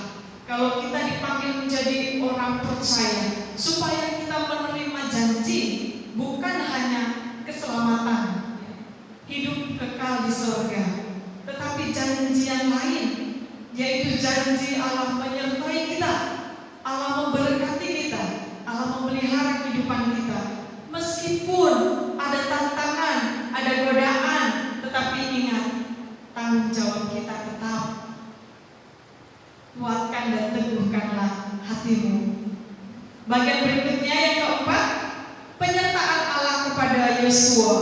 kalau kita dipanggil menjadi orang percaya, supaya kita menerima janji, bukan hanya keselamatan, hidup kekal di surga, tetapi janji yang lain, yaitu janji Allah menyertai kita, Allah memberkati kita, Allah memelihara kehidupan kita. Meskipun ada tantangan, ada godaan, tetapi ingat, bagian berikutnya yang keempat, penyertaan Allah kepada Yosua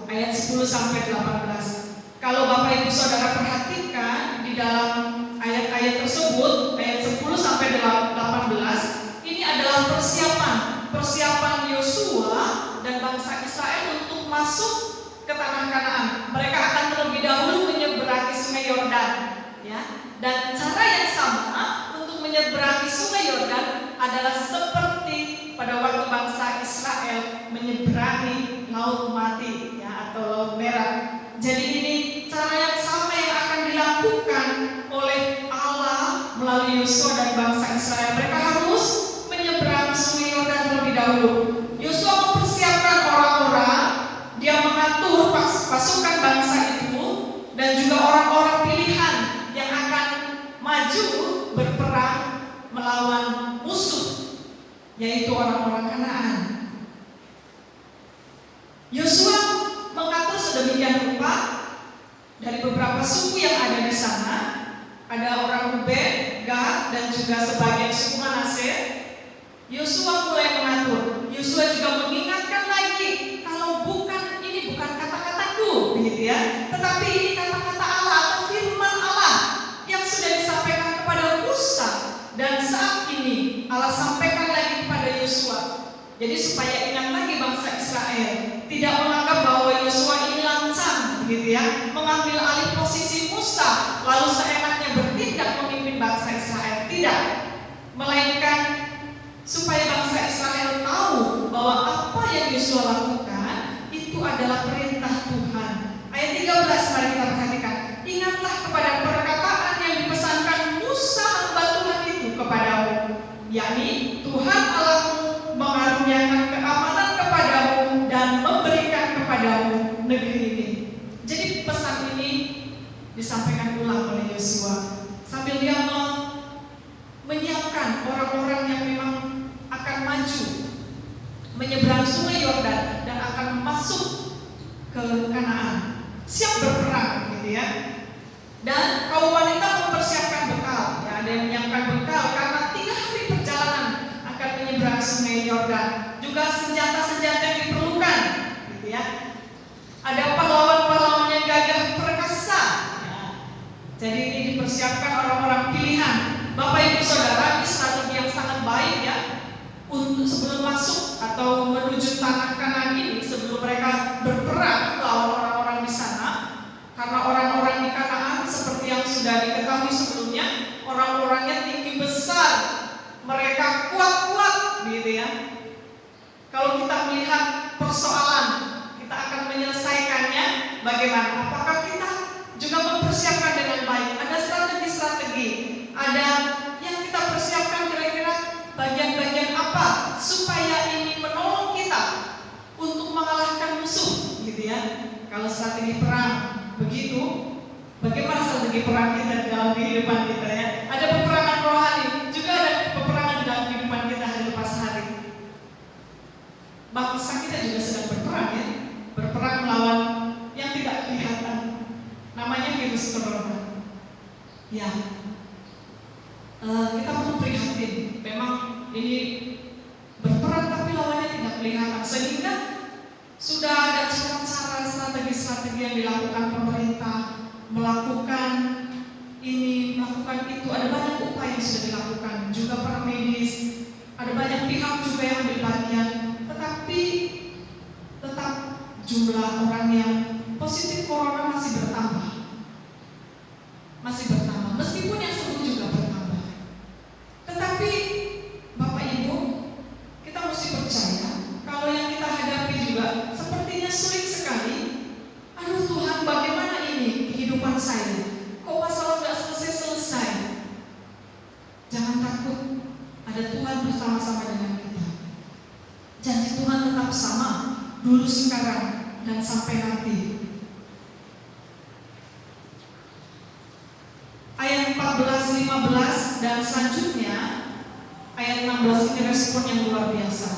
ayat 10 sampai 18. Kalau Bapak Ibu Saudara perhatikan di dalam ayat-ayat tersebut, ayat 10 sampai 18, ini adalah persiapan Yosua dan bangsa Israel untuk masuk ke tanah Kanaan. Mereka akan terlebih dahulu menyeberangi Sungai Yordan, ya. Dan cara yang sama untuk menyeberangi Sungai Yordan adalah seperti pada waktu bangsa Israel menyeberangi Laut Mati, ya, atau Laut Merah. Jadi ini cara yang sama yang akan dilakukan oleh Allah melalui Yosua dan bangsa Israel. Mereka harus menyeberang Sungai Yordan terlebih dahulu. Yosua mempersiapkan orang-orang, dia mengatur pasukan bangsa itu dan juga orang-orang pilihan yang akan maju berperang melawan musuh, yaitu orang-orang Kanaan. Yosua mengatur sedemikian rupa dari beberapa suku yang ada di sana. Ada orang Ruben, Gad, dan juga sebagian suku Manase. Yosua mulai mengatur. Yosua juga mengingatkan lagi, kalau ini bukan kata-kataku, begitu ya, tetapi ini kata-kata Allah atau firman Allah yang sudah disampaikan kepada Musa, dan saat ini Allah sampaikan lagi kepada Yosua. Jadi supaya ingat lagi bangsa Israel, tidak menganggap bahwa Yosua ini lancang, begitu ya, mengambil alih posisi Musa lalu seenaknya bertindak memimpin bangsa Israel. Tidak, melainkan supaya bangsa Israel tahu bahwa apa yang Yosua lakukan itu adalah perintah Tuhan. Ayat 13 mari kita perhatikan. Ingatlah kepada perkataan yang dipesankan Musa hamba Tuhan itu kepadamu, yakni Tuhan Allahmu mengaruniakan keamanan kepadamu dan memberikan kepadamu negeri ini. Jadi pesan ini disampaikan ulang oleh Yosua sambil dia menyiapkan orang-orang yang memang akan maju menyeberang Sungai Yordan dan akan masuk ke Kanaan, siap berperang, gitu ya. Dan kaum wanita mempersiapkan bekal, ya, ada yang menyiapkan bekal karena 3 hari perjalanan akan menyeberang Sungai Yordan. Juga senjata-senjata yang diperlukan, gitu ya. Ada pahlawan-pahlawan yang gagah perkasa, ya. Jadi ini dipersiapkan orang-orang pilihan. Bapak Ibu Saudara, ini strategi yang sangat baik, ya, untuk sebelum masuk atau menuju tanah Kanaan ini, sebelum mereka berperang melawan orang-orang di sana. Karena orang-orang di Kanaan seperti yang sudah diketahui sebelumnya, orang-orangnya tinggi besar, mereka kuat-kuat, gitu ya. Kalau kita melihat persoalan, kita akan menyelesaikannya bagaimana? Apakah kita juga mempersiapkan dengan baik? Ada strategi-strategi, ada yang kita persiapkan kira-kira bagian-bagian apa supaya ini menolong kita untuk mengalahkan musuh, gitu ya. Kalau strategi perang begitu, bagaimana strategi perang kita di dalam kehidupan kita, ya? Ada peperangan rohani, juga ada peperangan di dalam kehidupan kita hari lepas hari. Bangsa kita juga sedang berperang, ya, berperang melawan yang tidak kelihatan, namanya virus corona. Ya, kita perlu prihatin. Memang ini berperang tapi lawannya tidak kelihatan, sehingga sudah ada cara-cara, strategi-strategi yang dilakukan pemerintah, melakukan ini, melakukan itu. Ada banyak upaya yang sudah dilakukan, juga para medis, ada banyak pihak juga yang ambil bagian. Tetapi tetap jumlah orang yang positif corona masih bertambah, meskipun yang sembuh juga bertambah. Tetapi Bapak Ibu, kita mesti percaya kalau yang kita hadapi juga sepertinya sulit sekali. Aduh Tuhan, bagaimana ini kehidupan saya? Kok masalah gak selesai-selesai? Jangan takut, ada Tuhan bersama-sama dengan kita. Janji Tuhan tetap sama, dulu, sekarang, dan sampai nanti. Ayat 14, 15 dan selanjutnya ayat 16 ini respon yang luar biasa.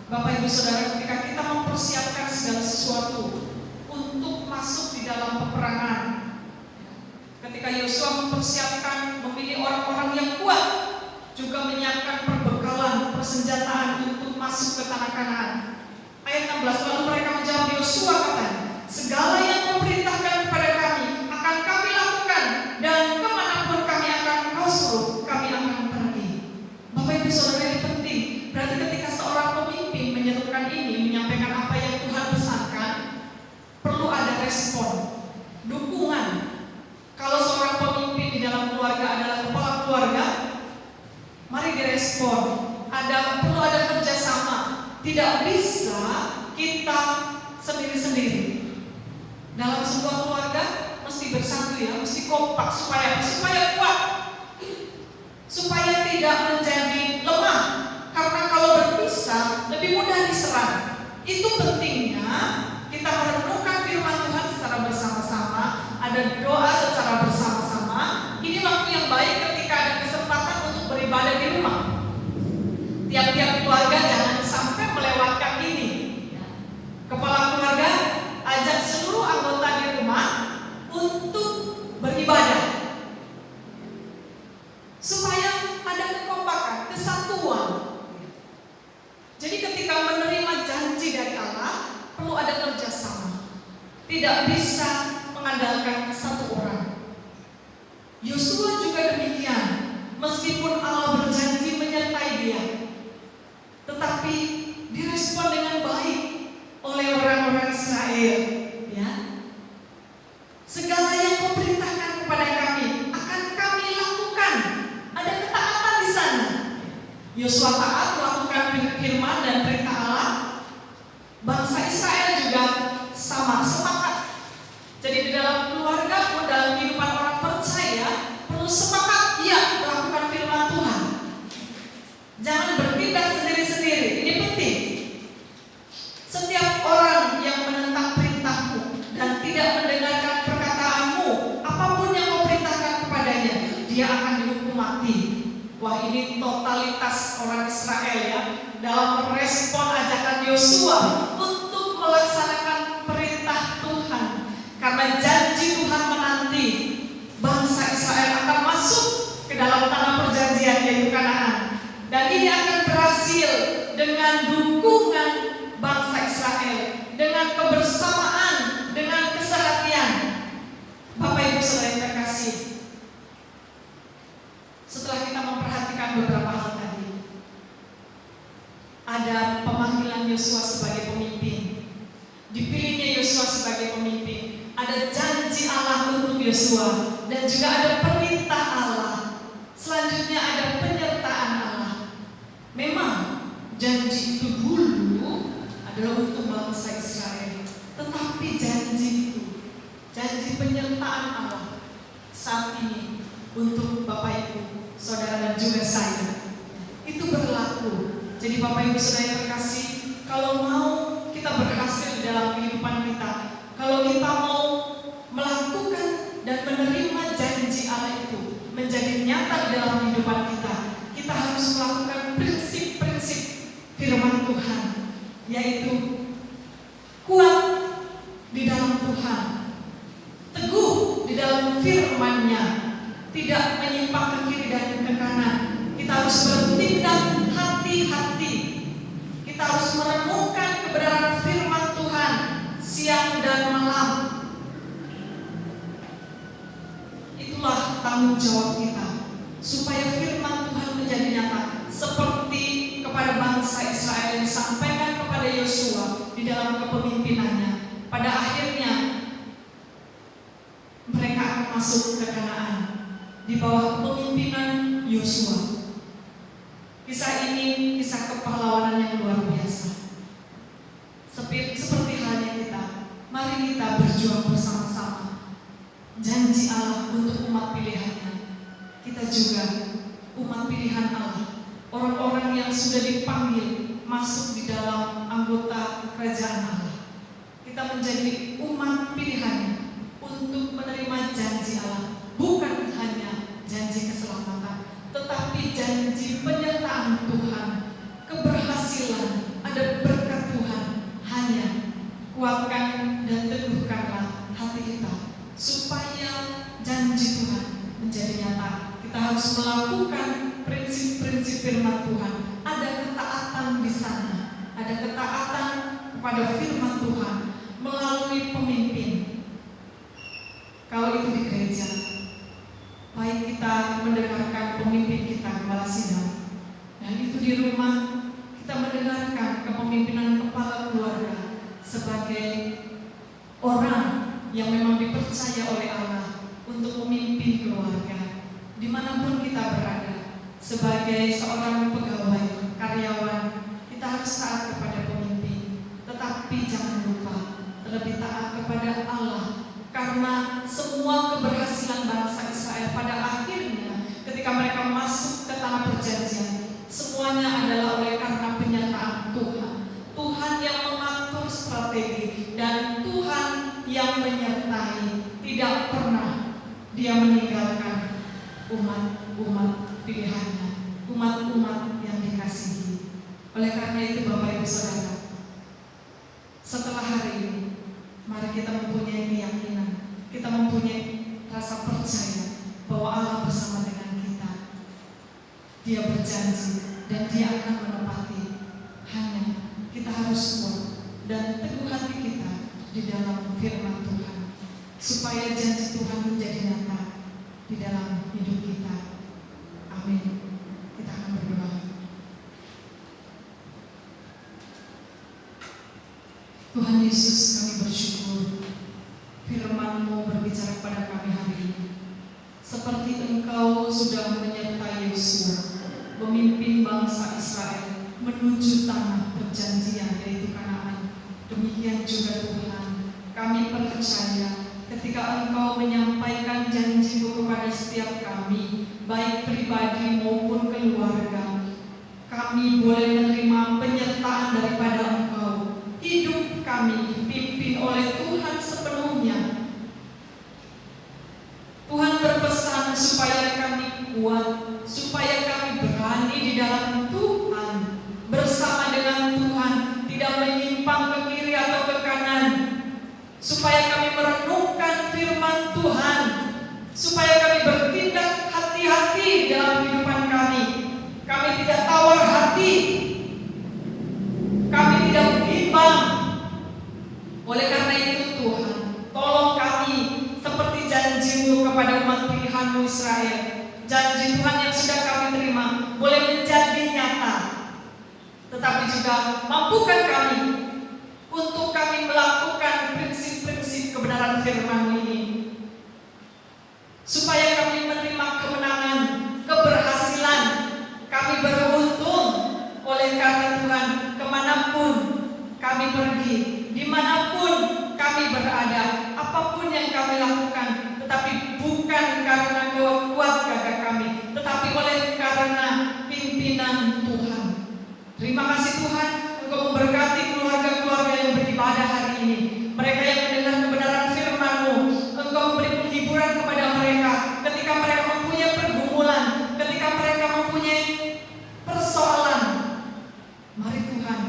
Bapak Ibu Saudara, ketika kita mempersiapkan segala sesuatu untuk masuk di dalam peperangan, ketika Yosua mempersiapkan, memilih orang-orang yang kuat, juga menyiapkan perbekalan, persenjataan untuk 16, lalu mereka menjawab Yosua katanya, segala yang kau perintahkan kepada kami akan kami lakukan, dan kemanapun kami akan kau suruh kami akan pergi. Bapak Ibu Saudara, ini penting. Berarti ketika seorang pemimpin menyerukan ini, menyampaikan apa yang Tuhan pesankan, perlu ada respon, dukungan. Kalau seorang pemimpin di dalam keluarga adalah kepala keluarga, mari direspon. Perlu ada kerjasama. Tidak bisa kita sendiri-sendiri. Dalam sebuah keluarga mesti bersatu ya, mesti kompak supaya kuat, supaya tidak menjadi lemah. Karena kalau berpisah lebih mudah diserang. Itu pentingnya kita merenungkan firman Tuhan secara bersama-sama, ada doa secara bersama-sama. Ini waktu yang baik ketika ada kesempatan untuk beribadah di rumah. Tiap-tiap keluarga jangan sampai melewatkan ini. Kepala keluarga ajak seluruh anggota di rumah untuk beribadah, supaya ada kekompakan, kesatuan. Jadi ketika menerima janji dari Allah, perlu ada kerjasama. Tidak bisa mengandalkan satu orang. Yosua juga demikian. Meskipun Allah berjanji menyertai dia, tetapi direspon dengan baik oleh orang-orang Israel. Ya, segala yang kau perintahkan kepada kami akan kami lakukan. Ada ketaatan di sana. Yosua taat melakukan firman dan perintah Allah. Bangsa Israel juga sama, sepakat. Jadi di dalam keluarga pun, dalam kehidupan orang percaya, perlu sepakat ya melakukan firman Tuhan. Jangan bertindak sendiri-sendiri. Ini penting. Setiap orang yang menentang perintahmu dan tidak mendengarkan perkataanmu, apapun yang kau perintahkan kepadanya, dia akan dihukum mati. Wah, ini totalitas orang Israel ya, dalam merespon ajakan Yosua untuk melaksanakan perintah Tuhan. Karena janji Tuhan menanti bangsa Israel akan masuk ke dalam tanah perjanjian, yaitu Kanaan. Dan ini akan berhasil dengan dukungan bangsa Israel, dengan kebersamaan, dengan kesehatian. Bapak Ibu Saudara yang terkasih, setelah kita memperhatikan beberapa hal tadi, ada pemanggilan Yosua sebagai pemimpin, dipilihnya Yosua sebagai pemimpin, ada janji Allah untuk Yosua, dan juga ada perintah Allah. Selanjutnya ada penyertaan Allah. Memang janji itu dulu adalah untuk bangsa Israel, tetapi janji itu, janji penyertaan Allah saat ini untuk Bapak Ibu Saudara dan juga saya, itu berlaku. Jadi Bapak Ibu Saudara yang terkasih, kalau mau kita berhasil dalam kehidupan kita, kalau kita mau melakukan dan menerima janji Allah itu menjadi nyata di dalam kehidupan kita, kita harus melakukan prinsip-prinsip firman Tuhan, yaitu kuat di dalam Tuhan, teguh di dalam firman-Nya, tidak menyimpang ke kiri dan ke kanan. Kita harus bertindak hati-hati. Kita harus merenungkan kebenaran firman Tuhan siang dan malam. Itulah tanggung jawab kita, supaya firman Tuhan menjadi nyata, seperti kepada bangsa Israel yang disampaikan kepada Yosua di dalam kepemimpinannya. Pada akhirnya mereka akan masuk ke Kanaan di bawah kepemimpinan Yosua. Kisah ini kisah kepahlawanan yang luar biasa. Seperti halnya kita, mari kita berjuang bersama-sama. Janji Allah untuk umat pilihannya. Kita juga umat pilihan Allah, orang-orang yang sudah dipanggil masuk di dalam anggota kerajaan Allah. Kita menjadi umat pilihannya untuk menerima janji Allah, bukan hanya janji keselamatan, tetapi janji penyertaan Tuhan, keberhasilan, ada berkat Tuhan. Hanya kuatkan dan teguhkanlah hati kita, supaya janji Tuhan menjadi nyata. Kita harus melakukan prinsip-prinsip firman Tuhan. Ada ketaatan di sana, ada ketaatan kepada firman Tuhan melalui pemimpin. Kalau itu di gereja, baik kita mendengarkan pemimpin kita kepala sidang, dan itu di rumah kita mendengarkan kepemimpinan kepala keluarga sebagai orang yang memang dipercaya oleh Allah untuk memimpin keluarga. Dimanapun kita berada, sebagai seorang pegawai, karyawan, kita harus taat kepada pemimpin. Tetapi jangan lupa terlebih taat kepada Allah, karena semua keberhasilan bangsa Israel pada akhirnya ketika mereka masuk ke tanah perjanjian, semuanya adalah oleh karena penyertaan Tuhan. Tuhan yang mengatur strategi dan Tuhan yang menyertai. Tidak pernah Dia meninggalkan umat-umat pilihannya, umat-umat yang dikasihi. Oleh karena itu Bapak Ibu Saudara, setelah hari ini, mari kita mempunyai keyakinan, kita mempunyai rasa percaya bahwa Allah bersama dengan kita. Dia berjanji dan Dia akan menepati. Hanya kita harus kuat dan teguh hati kita di dalam firman Tuhan, supaya janji Tuhan menjadi nyata di dalam hidup kita. Amin. Kita akan berdoa. Tuhan Yesus, kami bersyukur firman-Mu berbicara pada kami hari ini. Seperti Engkau sudah menyertai Yosua memimpin bangsa Israel menuju tanah perjanjian, yaitu Kanaan. Demikian juga Tuhan, kami percaya ketika Engkau menyampaikan janji-Mu kepada setiap kami, baik pribadi maupun keluarga, kami boleh menerima penyertaan daripada Engkau. Hidup kami dipimpin oleh Tuhan sepenuhnya. Tuhan berpesan supaya kami kuat, supaya kami berani di dalam Tuhan, bersama dengan Tuhan, tidak menyimpang ke kiri atau ke kanan, supaya kami merenungkan firman Tuhan, supaya kami bertindak hati-hati dalam kehidupan kami. Kami tidak tawar hati, kami tidak bimbang. Oleh karena itu Tuhan, tolong kami seperti janji-Mu kepada umat pilihan-Mu Israel. Janji Tuhan yang sudah kami terima boleh menjadi nyata, tetapi juga mampukan kami untuk kami melakukan prinsip-prinsip kebenaran firman-Mu ini, supaya kami menerima kemenangan, keberhasilan, kami beruntung. Oleh karena Tuhan, kemanapun kami pergi, dimanapun kami berada, apapun yang kami lakukan, tetapi bukan karena kuat gagah kami, tetapi oleh karena pimpinan Tuhan. Terima kasih Tuhan, Engkau memberkati keluarga-keluarga yang beribadah hari ini. Mereka yang mendengar kebenaran firman-Mu, Engkau memberi penghiburan kepada mereka ketika mereka mempunyai pergumulan, ketika mereka mempunyai persoalan. Mari Tuhan,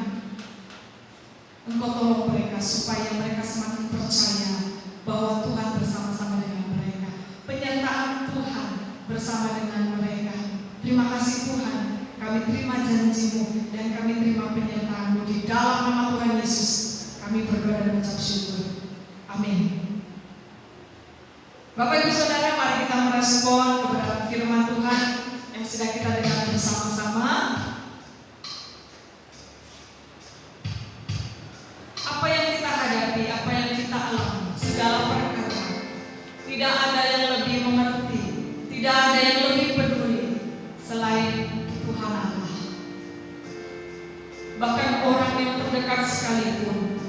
Engkau tolong mereka supaya mereka semakin percaya bahwa Tuhan bersama-sama dengan mereka. Penyertaan Tuhan bersama dengan mereka. Terima kasih Tuhan, kami terima janji-Mu dan kami terima penyertaan-Mu. Di dalam nama Tuhan Yesus kami berdoa dan mengucap syukur. Amin. Bapak Ibu Saudara, mari kita merespon kepada firman Tuhan yang sedang kita dengar bersama-sama. Apa yang kita hadapi, apa yang kita alami, segala perkara, tidak ada yang lebih mengerti, tidak ada yang lebih peduli selain Tuhan Allah. Bahkan orang yang terdekat sekalipun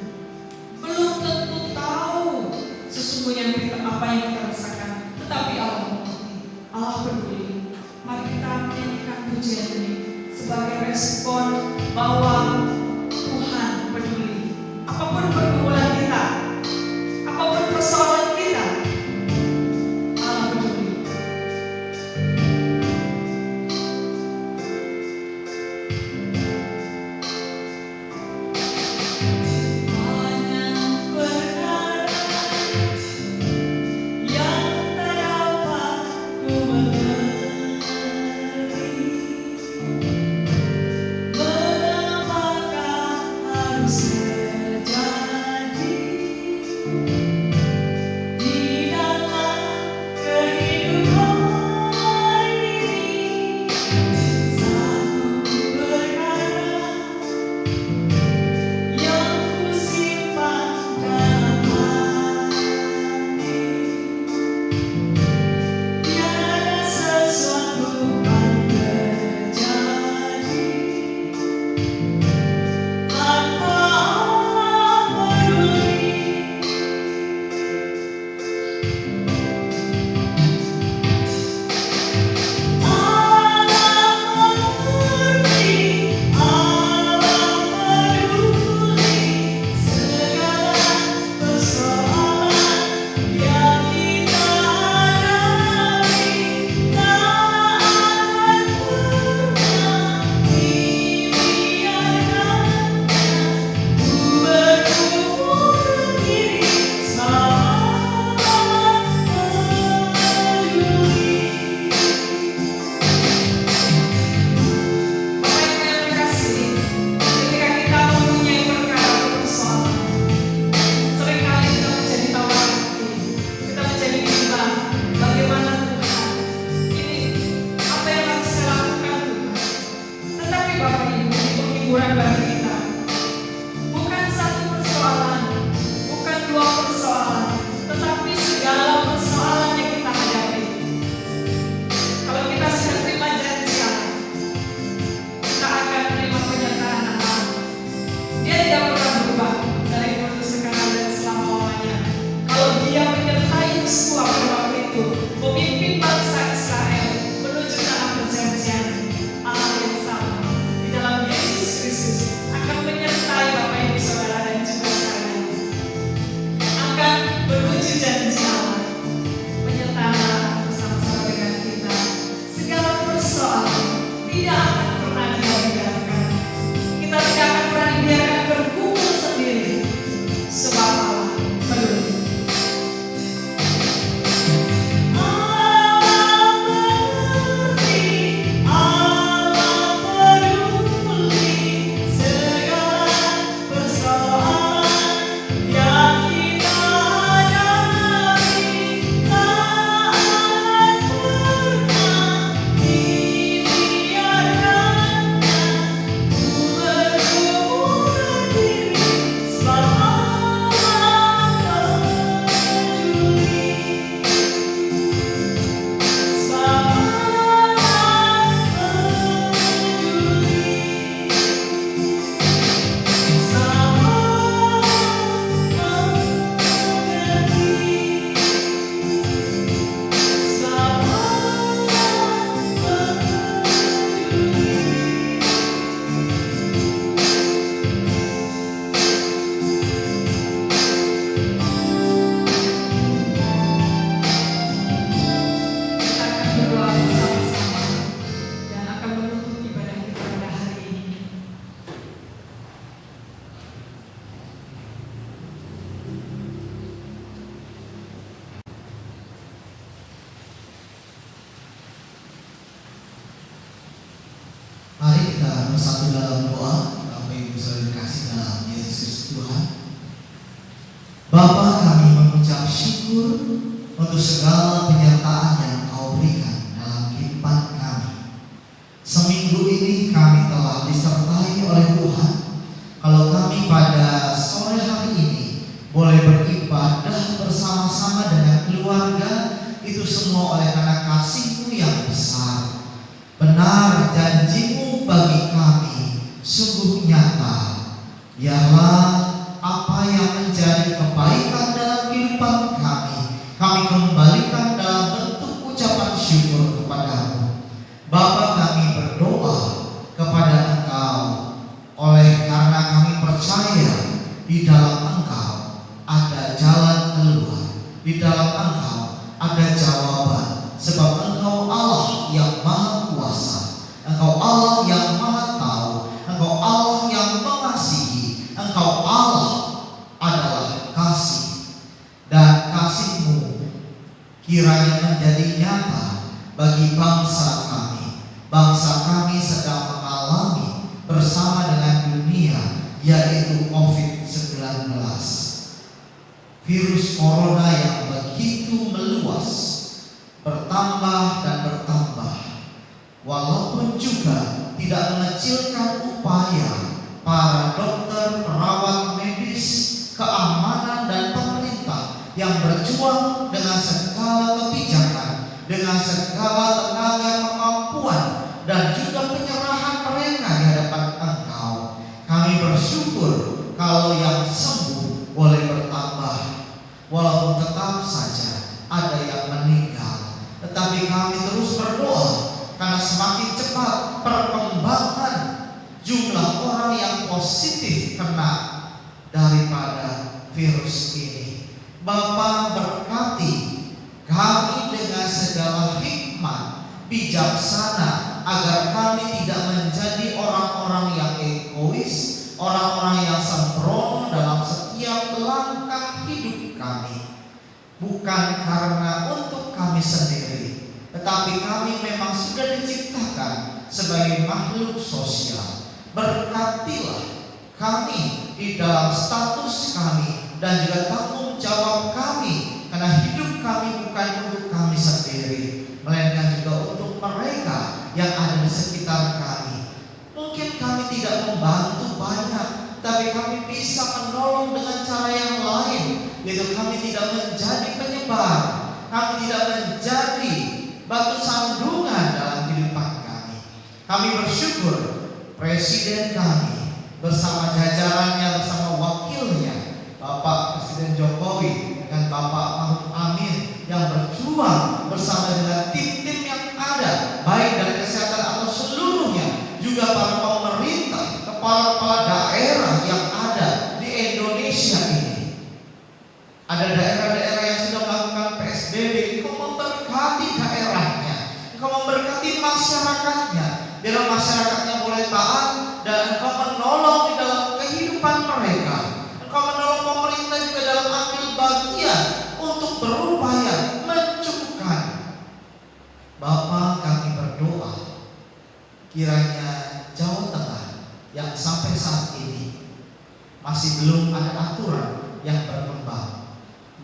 belum tentu tahu sesungguhnya apa yang kita rasakan, tetapi Allah mengerti, Allah peduli. Mari kita menyanyikan pujian ini sebagai respon bahwa Tuhan peduli. Apapun pergumulan kita, apapun persoalan kita, Allah peduli. Mengapa bersatu dalam doa. Bapak Ibu saudara dikasih dalam Yesus Kristus Tuhan. Bapa, kami mengucap syukur untuk segala penyertaan yang Kau berikan dalam kehidupan kami. Seminggu ini kami telah disertai oleh Tuhan. Kalau kami pada sore hari ini boleh beribadah bersama-sama dengan keluarga, itu semua oleh karena kasih-Mu yang besar. Benar, janji-Mu bagi kami sungguh nyata. Biarlah apa yang menjadi kebaikan dalam kehidupan kami kembalikan dalam bentuk ucapan syukur kepada-Mu. Bapa, kami berdoa kepada Engkau oleh karena kami percaya di dalam Engkau ada jalan keluar, di dalam Engkau ada jawaban, sebab Engkau Allah yang maha kuasa, Engkau Allah yang maha tahu, Engkau Allah yang mengasihi, Engkau Allah adalah kasih, dan kasih-Mu kiranya menjadi nyata bagi bangsa kami. Bangsa kami sedang mengalami bersama dengan dunia, yaitu COVID-19. Virus corona yang begitu meluas, bertambah dan bertambah. Walaupun juga tidak mengecilkan upaya para dokter, perawat medis, keamanan dan pemerintah yang berjuang dengan segala kebijakan, dengan segala tenaga, kemampuan dan juga penyerahan mereka di hadapan Engkau. Kami bersyukur kalau yang sembuh boleh bertambah, walaupun tetap saja ada yang meninggal. Tetapi kami terus berdoa karena semakin cepat perkembangan jumlah orang yang positif kena daripada virus ini. Bapa, berkati kami dengan segala hikmat bijaksana agar kami tidak menjadi orang-orang yang egois, orang-orang yang sembrono dalam setiap langkah hidup kami. Bukan karena untuk kami sendiri, tetapi kami memang sudah diciptakan sebagai makhluk sosial. Berkatilah kami di dalam status kami dan juga tanggung jawab kami, karena hidup kami bukan untuk kami sendiri, melainkan juga untuk mereka yang ada di sekitar kami. Mungkin kami tidak membantu banyak, tapi kami bisa menolong dengan cara yang lain, yaitu kami tidak menjadi penyebar, kami tidak menjadi batu sandungan dalam kehidupan kami. Kami bersyukur Presiden kami bersama jajarannya, bersama wakilnya Bapak Presiden Jokowi dengan Bapak Ma'ruf Amin yang berjuang bersama dengan tim-tim yang ada, baik dari kesehatan atau seluruhnya, juga para pemerintah, kepala-kepala daerah yang ada di Indonesia ini. Ada daerah-daerah yang sudah melakukan PSBB. Engkau memberkati daerahnya, Engkau memberkati masyarakatnya, biar masyarakatnya boleh taat, dan Engkau menolong di dalam kehidupan mereka. Engkau menolong pemerintah juga dalam ambil bagian untuk berupaya mencukupkan. Bapa, kami berdoa kiranya Jawa Tengah yang sampai saat ini masih belum ada aturan yang berkembang,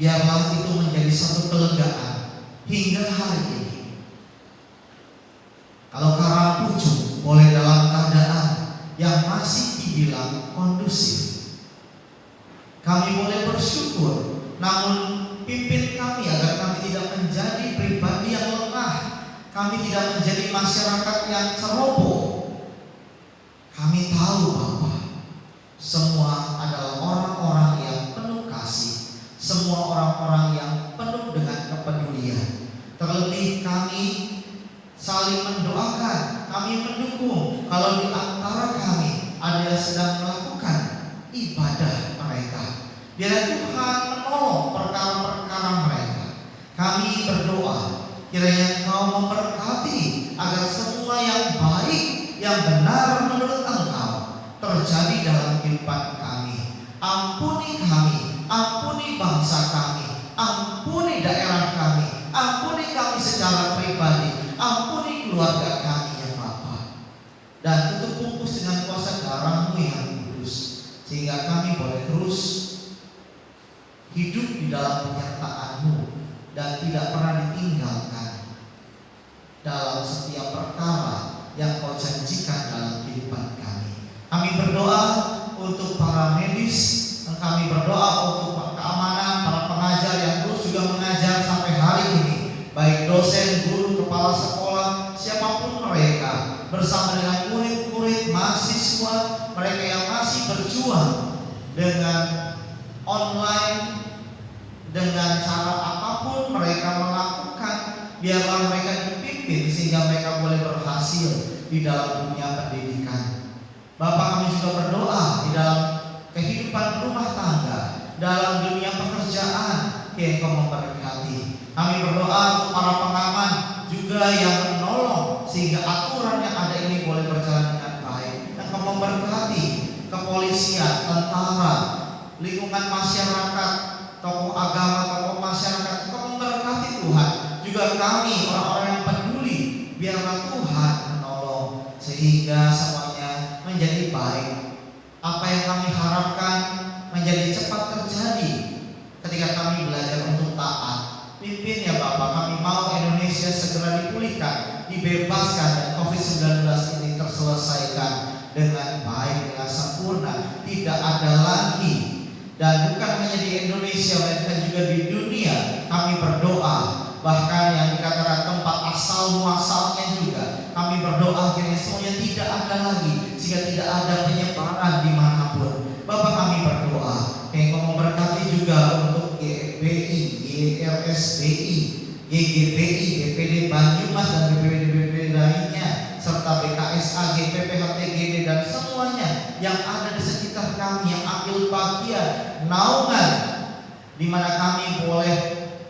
biarlah itu menjadi satu kelegaan hingga hari ini. Kalau Karangpucung boleh dalam keadaan yang masih dibilang kondusif, kami boleh bersyukur. Namun pimpin kami agar kami tidak menjadi pribadi yang lengah, kami tidak menjadi masyarakat yang ceroboh. Kami tahu Bapa, semua adalah orang-orang yang penuh kasih, semua orang-orang yang penuh dengan kepedulian. Terlebih kami saling mendoakan, kami mendukung kalau di antara kami ada yang sedang melakukan ibadah mereka. Biar Tuhan menolong perkara-perkara mereka. Kami berdoa kiranya Engkau memberkati agar semua yang baik, yang benar menurut Engkau terjadi dalam kehidupan kami. Ampuni kami, ampuni bangsa kami, ampuni daerah kami, ampuni kami secara pribadi, ampuni keluarga kami ya Bapa. Dan tutup bungkus dengan sehingga kami boleh terus hidup di dalam penyertaan-Mu dan tidak pernah ditinggalkan dalam setiap perkara yang Kau janjikan dalam kehidupan kami. Kami berdoa untuk para medis, dan kami berdoa untuk keamanan para pengajar yang terus juga mengajar sampai hari ini, baik dosen, guru, kepala sekolah, siapapun mereka, bersama dengan murid-murid, mahasiswa, mereka yang masih berjuang dengan online, dengan cara apapun mereka melakukan, biarlah mereka dipimpin sehingga mereka boleh berhasil di dalam dunia pendidikan. Bapak, kami juga berdoa di dalam kehidupan rumah tangga, dalam dunia pekerjaan, yang Kau memberkati. Kami berdoa untuk para pengaman juga yang menolong sehingga aturan yang ada ini boleh berjalan dengan baik. Dan Kau memberkati kepolisian, tentara, lingkungan masyarakat, tokoh agama, tokoh masyarakat. Kau memberkati Tuhan. Juga kami orang-orang yang peduli, biarlah Tuhan menolong sehingga semuanya menjadi baik. Apa yang kami harapkan menjadi cepat terjadi ketika kami belajar untuk taat. Pimpin ya Bapak, kami mau Indonesia segera dipulihkan, dibebaskan, dan COVID-19 ini terselesaikan dengan baik, dengan sempurna, tidak ada lagi. Dan bukan hanya di Indonesia, melainkan juga di dunia. Kami berdoa, bahkan yang dikatakan tempat asal muasalnya juga, kami berdoa akhirnya semuanya tidak ada lagi, sehingga tidak ada penyebaran dimanapun. Bapak, kami berdoa yang Kau memberkati juga untuk GBI, GRSBI, GGBI, DPD Banyumas dan BPD lainnya, serta BKSA, GPPHTGD dan semuanya yang ada di sekitar kami yang ambil bagian naungan, di mana kami boleh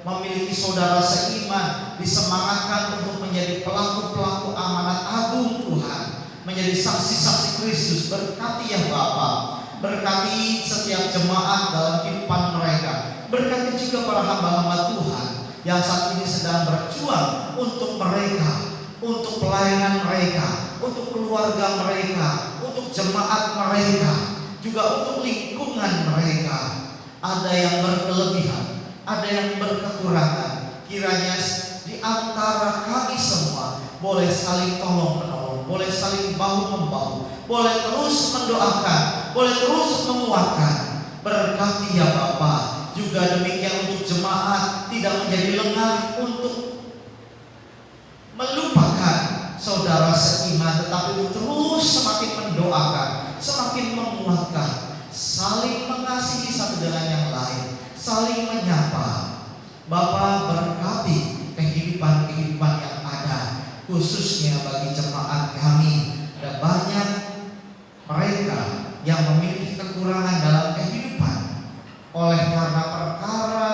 memiliki saudara seiman, disemangatkan untuk menjadi pelaku-pelaku amanat agung Tuhan, menjadi saksi-saksi Kristus. Berkati ya Bapa, berkati setiap jemaat dalam kehidupan mereka, berkati juga para hamba-hamba Tuhan yang saat ini sedang berjuang untuk mereka, untuk pelayanan mereka, untuk keluarga mereka, untuk jemaat mereka, juga untuk lingkungan mereka. Ada yang berkelebihan, ada yang berkekurangan. Kiranya di antara kami semua boleh saling tolong-menolong, boleh saling bahu-membahu, boleh terus mendoakan, boleh terus menguatkan. Berkati ya Bapa. Juga demikian untuk jemaat, tidak menjadi lengah untuk melupakan saudara seiman, tetapi terus semakin mendoakan, semakin menguatkan, saling mengasihi satu dengan yang lain, saling menyapa. Bapa, berkati kehidupan-kehidupan yang ada, khususnya bagi jemaat kami. Ada banyak mereka yang memiliki kekurangan dalam kehidupan oleh karena perkara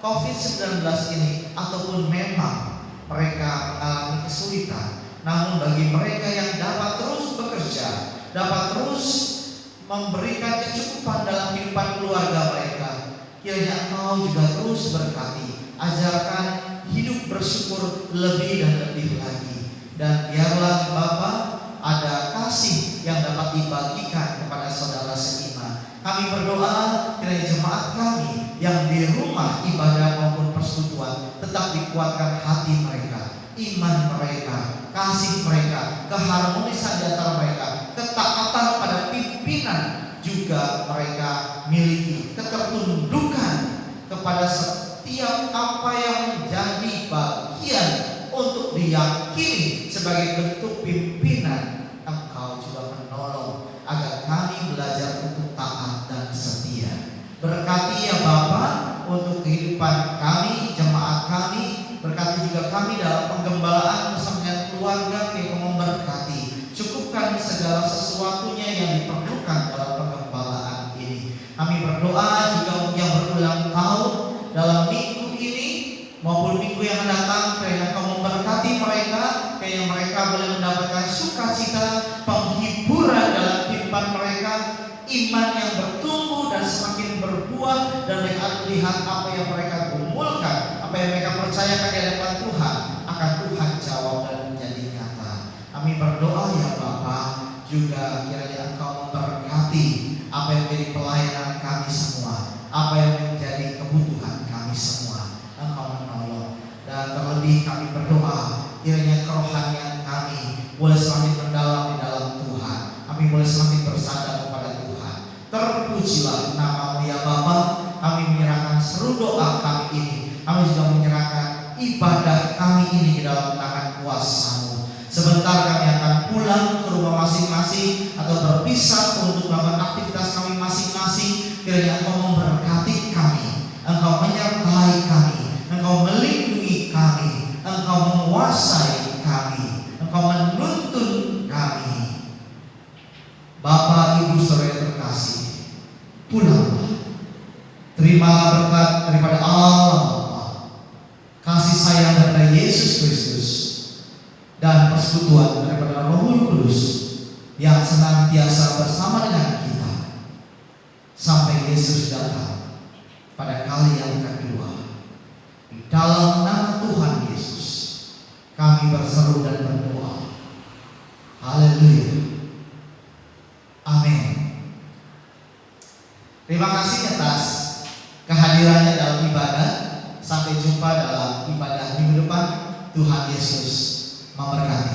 COVID-19 ini, ataupun memang mereka mengalami kesulitan. Namun bagi mereka yang dapat terus bekerja, dapat terus memberikan kecukupan dalam kehidupan keluarga mereka, kiranya Engkau juga terus berkati, ajarkan hidup bersyukur lebih dan lebih lagi. Dan biarlah Bapa ada kasih yang dapat dibagikan kepada saudara seiman. Kami berdoa kiranya jemaat kami yang di rumah ibadah maupun persekutuan tetap dikuatkan hati mereka, iman mereka, kasih mereka, keharmonisan di antara mereka, ketaatan pada pimpinan juga mereka miliki, ketertundukan kepada setiap apa yang menjadi bagian untuk diyakini sebagai bentuk pimpinan. Engkau juga menolong agar kami belajar untuk taat dan setia. Berkati ya Bapa untuk kehidupan kami, jemaat kami. Berkati juga kami dalam penggembalaan bersama dengan keluarga, yang memberkati. Cukupkan segala sesuatunya yang diperlukan dalam penggembalaan ini. Kami berdoa juga untuk yang berulang tahun dalam minggu ini maupun minggu yang datang, kiranya Engkau memberkati mereka, kiranya mereka boleh mendapatkan sukacita, penghiburan dalam kehidupan mereka, iman yang bertumbuh dan semakin berbuah, dan mereka melihat apa yang mereka gumulkan, apa yang mereka percayakan di hadapan Tuhan akan Tuhan jawab dan menjadi nyata. Kami berdoa ya Bapa, juga kiranya Engkau memberkati apa yang menjadi pelayanan kami semua, apa yang menjadi kebutuhan kami semua. Engkau menolong. Dan terlebih kami berdoa, kiranya kerohanian kami boleh semakin mendalam di dalam Tuhan. Kami boleh semakin bersandar kepada Tuhan. Terpujilah nama-Mu ya Bapa. Kami menyerahkan seluruh doa kami ini. Kami juga menyerahkan ibadah kami ini ke dalam tangan kuasa-Mu. Sebentar kami akan pulang ke rumah masing-masing atau berpisah untuk melakukan aktivitas kami masing-masing. Kiranya Engkau memberkati kami, Engkau menyertai kami, Engkau melindungi kami, Engkau menguasai kami, Engkau menuntun kami. Bapak, Ibu, Saudara yang terkasih, pulanglah. Terimalah berkat daripada Allah Bapa, kasih sayang daripada Yesus Kristus, dan persekutuan daripada Roh Kudus yang senantiasa bersama dengan kita sampai Yesus datang pada kali yang kedua. Di dalam nama Tuhan Yesus kami berseru dan berdoa. Haleluya. Amin. Terima kasih atas kehadirannya dalam ibadah. Sampai jumpa dalam ibadah minggu depan. Tuhan Yesus memberkati.